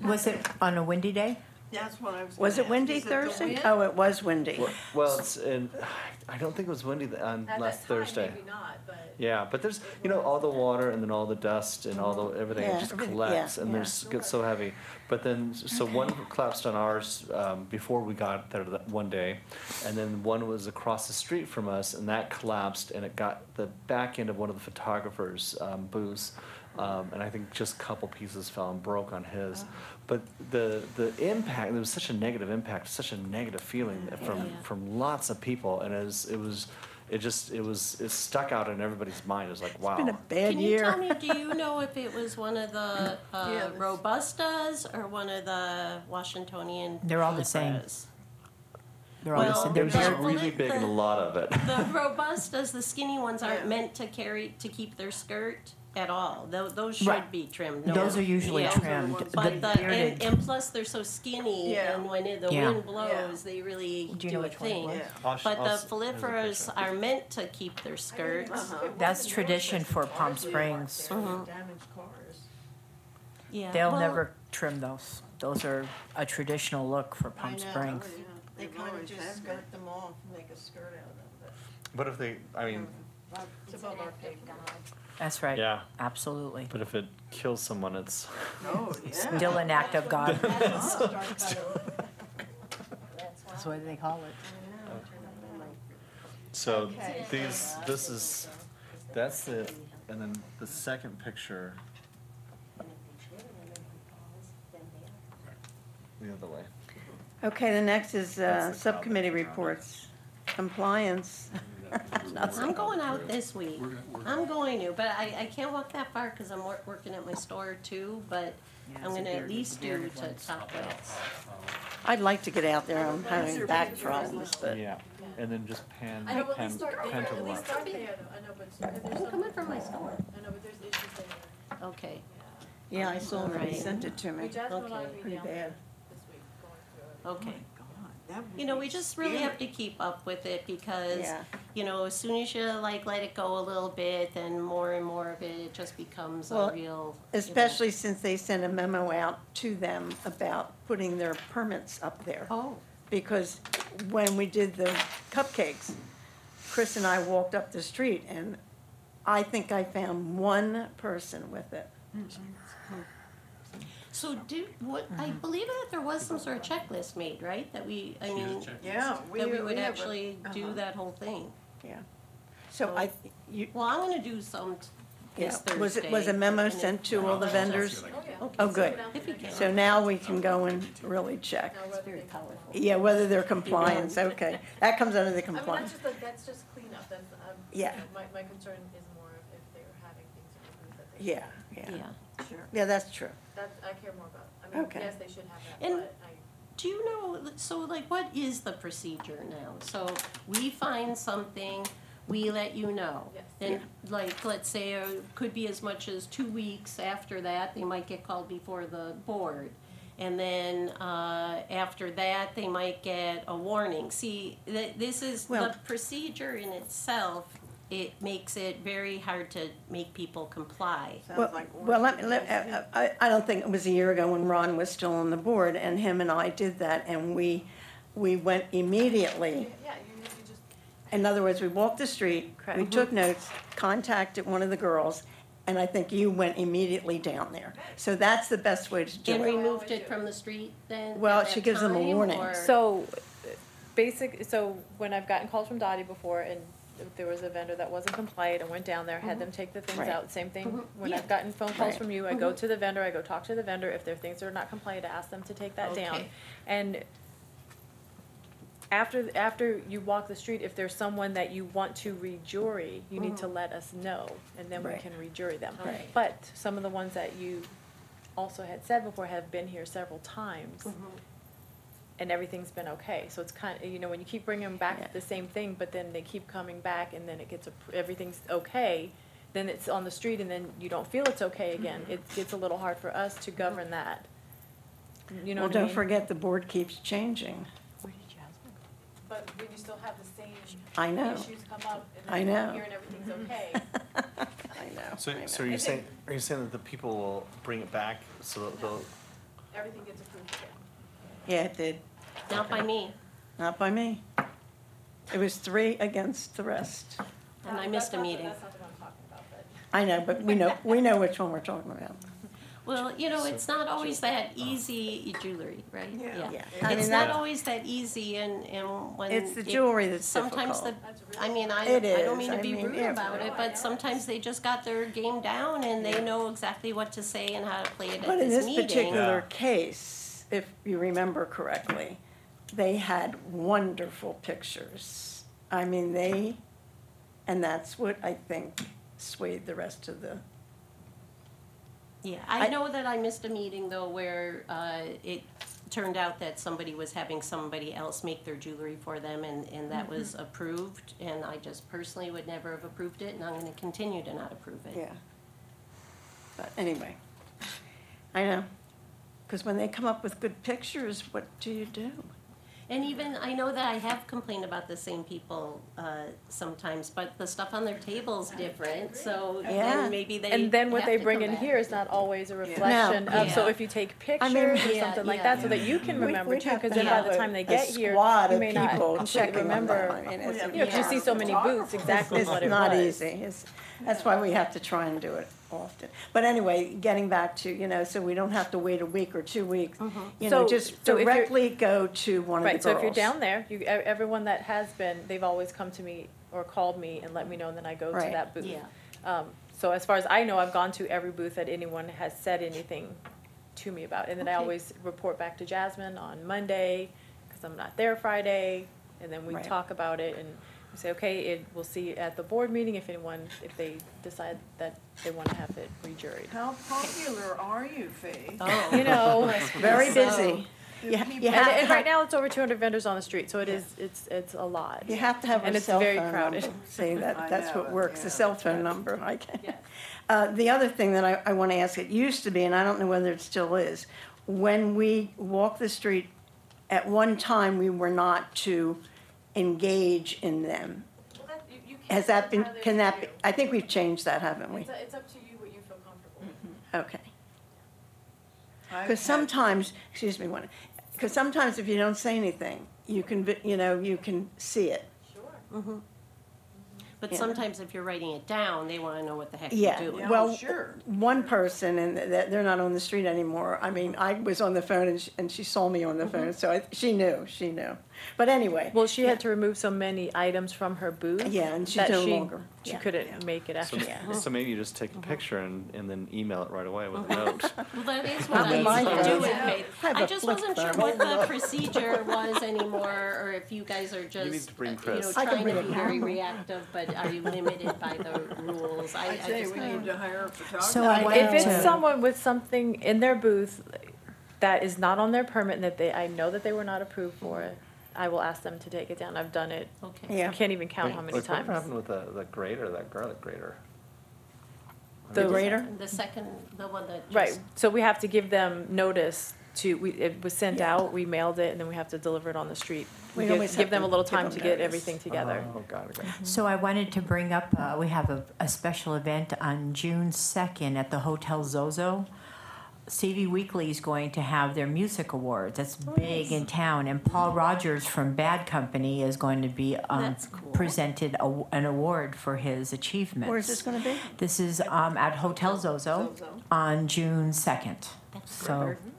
Was it on a windy day? That's what I was. Was gonna it ask. windy Is it the Thursday? wind? Oh, it was windy. Well, I don't think it was windy on last Thursday. Maybe not, but. Yeah, but there's, you know, all the water and then all the dust and all the everything Yeah, just everything, collects yeah, and yeah. there's gets so heavy. But then so one collapsed on ours before we got there that one day, and then one was across the street from us and that collapsed and it got the back end of one of the photographers' booths. And I think just a couple pieces fell and broke on his. But the impact, there was such a negative impact, such a negative feeling from lots of people, and it stuck out in everybody's mind. It was like, wow. It's been a bad Can you year. tell me, do you know if it was one of the Robustas or one of the Washingtonian? They're all the same. Libras? They're all the Well, same. They're just the- really big and a lot of it. The robustas, the skinny ones aren't meant to keep their skirt at all. Those should Right. be trimmed. Those are usually Yeah. trimmed. But The bearded- and plus they're so skinny, Yeah. and when the Yeah. wind blows, they really Do you do know a which one it thing. was? But the There's a foliferas picture. are meant to keep their skirts. That's tradition for Palm Springs. Mhm. Damaged cars. Yeah. They'll well, never trim those. Those are a traditional look for I Palm know, Springs. yeah. They kind of just skirt them off, make a skirt out of it. But if they, I mean, It's above our pay grade. That's right. yeah, absolutely. but if it kills someone, it's Oh, yeah. Still an act of God. That's That's what they call it. so that's the, and then the second picture the other way. Okay, the next is That's the subcommittee comment around it. reports. Compliance. I'm going out this week. I'm going to, but I can't walk that far because I'm working at my store too, but I'm gonna at least do to top it. I'd like to get out there. I'm having back problems, but Yeah, and then just pan I know, but pan they start there, pan to the at least left. start there, though. I know, but if there's I'm some, coming from my store. I know, but there's issues there. Okay. yeah, I saw them. They Right. sent it to me. Well, Jasmine and I will Okay. be Pretty down there bad. this week going through it. Okay. That would You know, be we just really have to scary. keep up with it because, Yeah. you know, as soon as you like let it go a little bit, then more and more of it just becomes Well, a real. you know- Especially since they sent a memo out to them about putting their permits up there. Oh, Because when we did the cupcakes, Chris and I walked up the street and I think I found one person with it. so I believe that there was some sort of checklist made, right? That we, I mean, Yeah, that we would have a- actually do that whole thing. Yeah. So you, Well, I'm gonna do some yeah, this Thursday. was a memo and if- sent to all the vendors? Okay, Oh, good. If you can. So now we can go and really check. It's very colorful. Yeah, whether they're compliant, okay. That comes under the I mean, compliance. that's just cleanup, that's, Yeah. my concern is more if they're having things that they. Yeah, yeah. Yeah. Sure. Yeah, that's true. That, I care more about, I mean, Okay. yes, they should have that, And- but I. Do you know, so like, what is the procedure now? So we find something, we let you know. Yes. Then, like, let's say, it could be as much as 2 weeks after that, they might get called before the board. And then, after that, they might get a warning. See, this is, Well- the procedure in itself, it makes it very hard to make people comply. Sounds like. Well, I don't think it was a year ago when Ron was still on the board, and him and I did that, and we went immediately. Yeah, you just. In other words, we walked the street, we took notes, contacted one of the girls, and I think you went immediately down there. So that's the best way to do And it. removed it from the street then? Well, at she that gives them a time, warning. or- So, so when I've gotten calls from Dottie before and there was a vendor that wasn't compliant, I went down there, had them take the things Right. out, same thing. Mhm. When Yeah. I've gotten phone calls Right. from you, I go to the vendor, I go talk to the vendor, if there are things that are not compliant, I ask them to take that down. Okay. And after you walk the street, if there's someone that you want to re-jury, you need to let us know, and then we Right. can re-jury them. Right. But some of the ones that you also had said before have been here several times, and everything's been okay. So it's kind of, you know, when you keep bringing them back Yeah. the same thing, but then they keep coming back, and then it gets, everything's okay, then it's on the street, and then you don't feel it's okay again. It gets a little hard for us to govern that. You know Well, what I mean? don't forget, the board keeps changing. But when you still have the same I know. issues come up, and I then you come know. here and everything's okay. I know. So, I so know. are you saying that the people will bring it back so that they'll? Everything gets approved again. Yeah, it did. Not by me, Not by me. It was 3 against the rest. and I missed a meeting. That's not the one I'm talking about, but. I know, but we know which one we're talking about. Well, you know, it's not always that easy, jewelry, right? Yeah. I It's mean, not that- always that easy and when. It's the it- jewelry that's Sometimes the, difficult. I mean, I It don't is. mean to I be mean, rude yeah. about it, but sometimes they just got their game down and they know exactly what to say and how to play it But at in this this meeting. particular case, if you remember correctly, they had wonderful pictures. I mean, and that's what I think swayed the rest of the, Yeah, I know that I missed a meeting though where turned out that somebody was having somebody else make their jewelry for them, and that was approved, and I just personally would never have approved it, and I'm gonna continue to not approve it. Yeah. But anyway, I know, because when they come up with good pictures, what do you do? And even, I know that I have complained about the same people sometimes, but the stuff on their table's different, so Yeah. then maybe they And then what have they to bring come in back. here is not always a reflection No. of, so Yeah. if you take pictures mean, or yeah, something like yeah. that, so that you can remember We'd too, have because to then by have the a- time they a get here, squad you of may not people completely checking on remember. them. I mean, it's- You know, 'cause you see so many booths, exactly It's what it not was. easy. That's why we have to try and do it often. But anyway, getting back to, so we don't have to wait a week or 2 weeks. Just so if you're- directly go to one of the Right, girls. so if you're down there, everyone that has been, they've always come to me or called me and let me know, and then I go to Right. that booth. Yeah. So as far as I know, I've gone to every booth that anyone has said anything to me about. And then I Okay. always report back to Jasmine on Monday, because I'm not there Friday, and then we Right. talk about it, and we say, okay, we'll see at the board meeting if they decide that they want to have it rejuried. How popular are you, Faith? Oh. You know, Very So- busy. Do You people- have to and right have- now, it's over 200 vendors on the street, so it's a lot. You have to have And a it's cell very phone crowded. number. See, I that's know what it, works, the yeah, cell that's phone right. number. I can. Yes. The other thing that I want to ask, it used to be, and I don't know whether it still is, when we walk the street, at one time, we were not to engage in them. Has that been, can that be, I think we've changed that, haven't we? It's up to you what you feel comfortable with. Okay. I've Because had- sometimes, because sometimes if you don't say anything, you can, you can see it. Sure. But Yeah. sometimes if you're writing it down, they wanna know what the heck Yeah, you're doing. Yeah, well, sure. one person, and they're not on the street anymore. I mean, I was on the phone and she saw me on the phone, so she knew. But anyway. Well, she had to remove so many items from her booth. Yeah, and she's that no she- longer. She Yeah. couldn't make it after So, that. so maybe you just take a picture and then email it right away with a note. Well, that is what Not I with my used to do phone. with Yeah. Faith. I have I a just flip wasn't sure phone. what the procedure was anymore, or if you guys are just, need to bring you know, Chris. I can trying to bring be a very camera. reactive, but are you limited by the rules? I say just we need to hire a photographer. So I If it's to- someone with something in their booth that is not on their permit and that I know that they were not approved for it, I will ask them to take it down. I've done it. Okay. I can't even count how many Like, times. What happened with the grater, that garlic grater? The grater? The second, the one that Right, just, so we have to give them notice it was sent out, we mailed it, and then we have to deliver it on the street. We Give always have give them a to little give time them to get notice. everything together. Oh, got it. So I wanted to bring up, we have a special event on June 2nd at the Hotel Zozo. CV Weekly is going to have their music awards. That's big in town. And Paul Rogers from Bad Company is going to be That's cool. presented an award for his achievements. Where is this going to be? This is at Hotel Zozo on June 2nd. that's So- my birthday.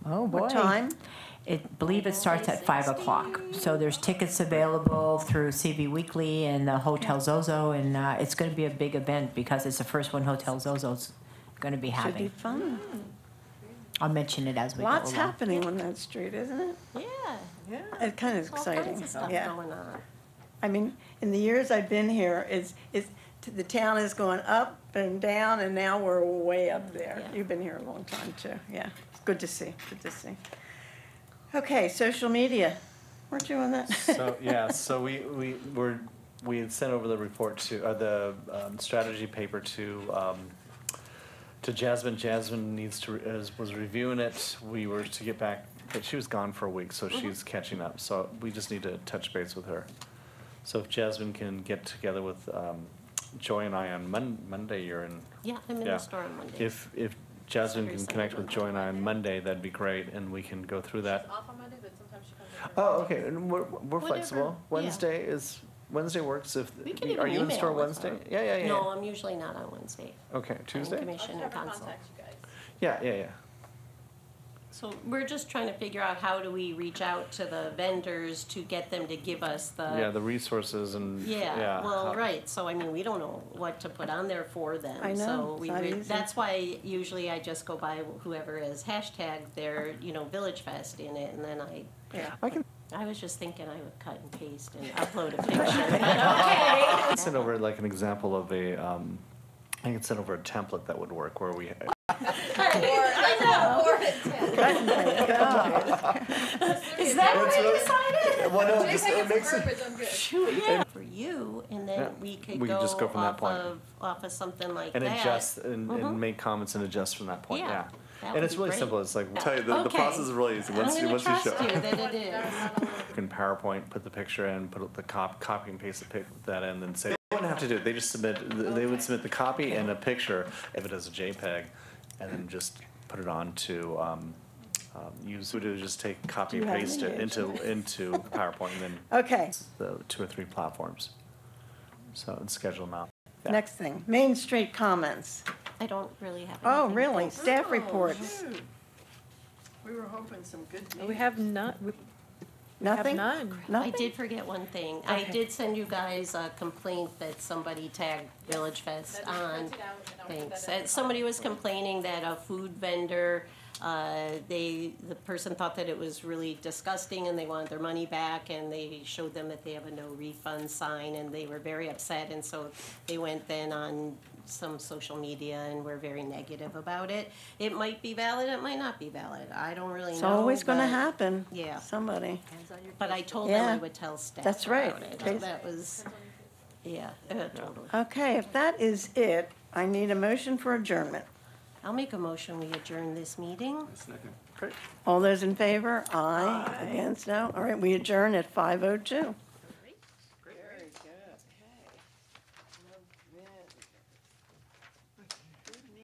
Oh, boy. What time? I believe it starts at 5 o'clock. So there's tickets available through CV Weekly and the Hotel Zozo, and it's going to be a big event because it's the first one Hotel Zozo's going to be Should be having. fun. I'll mention it as we go Lots along. happening on that street, isn't it? Yeah, Yeah. It kind of all exciting. kinds of stuff Yeah. going on. I mean, in the years I've been here, the town has gone up and down, and now we're way up there. Yeah. You've been here a long time, too. Yeah, it's good to see, good to see. Okay, social media. Weren't you on that? So, yeah, so we had sent over the report to, the strategy paper to Jasmine. Jasmine was reviewing it. We were to get back, but she was gone for a week, so she's catching up. So we just need to touch base with her. So if Jasmine can get together with Joy and I on Monday, you're in. Yeah, I'm in Yeah. the store on Monday. If Jasmine Saturday, can connect with Sunday, Joy and I on Monday, that'd be great, and we can go through that. Off on Monday, but sometimes she comes in. Oh, okay, and we're Whatever, flexible. yeah. Wednesday works if, We can are even you in the store email with Wednesday? her. Yeah. No, I'm usually not on Wednesday. Okay, Tuesday? Commission and council. Yeah. So we're just trying to figure out how do we reach out to the vendors to get them to give us Yeah, the resources and, Yeah, well, how- right, so I mean, we don't know what to put on there for them. I know, So it's we not easy. that's why usually I just go by whoever has hashtagged their, VillageFest in it, and then I was just thinking I would cut and paste and upload a picture, but okay. I sent over like an example of I can send over a template that would work where we, I know. Is that what we decided? Well, no, just, it makes it. Yeah, for you, and then we could We could just go from that off point. off of something like And that. adjust and make comments and adjust from that point. Yeah, Yeah. that And would it's be really great. simple. It's like I'll tell you the Okay. process is really easy. Once I'm you gonna trust show. you that it is. In PowerPoint, put the picture in, put the copy and paste that in, then say. They wouldn't have to do it. They just they would submit the copy and a picture of it as a JPEG, and then just put it on to. Use Voodoo, just take copy and Do you have paste an it into PowerPoint, and then Okay, the 2 or 3 platforms. So and schedule them out. Yeah. next thing, Main Street comments. I don't really have. Oh, anything. really? Staff Oh, reports? shoot. We were hoping some good news. We have not, we Nothing? have none. I Nothing? did forget one thing. I Okay. did send you guys a complaint that somebody tagged VillageFest on. Thanks. Somebody was complaining that a food vendor, the person thought that it was really disgusting and they wanted their money back, and they showed them that they have a no refund sign, and they were very upset, and so they went then on some social media and were very negative about it. It might be valid, it might not be valid. I don't really know. It's always gonna but- happen. Yeah. Somebody. But I told them I Yeah. would tell staff That's right. about it. Okay. That was, yeah, totally. Okay, if that is it, I need a motion for adjournment. I'll make a motion, we adjourn this meeting. All those in favor? Aye. Against? No? All right, we adjourn at 5:02.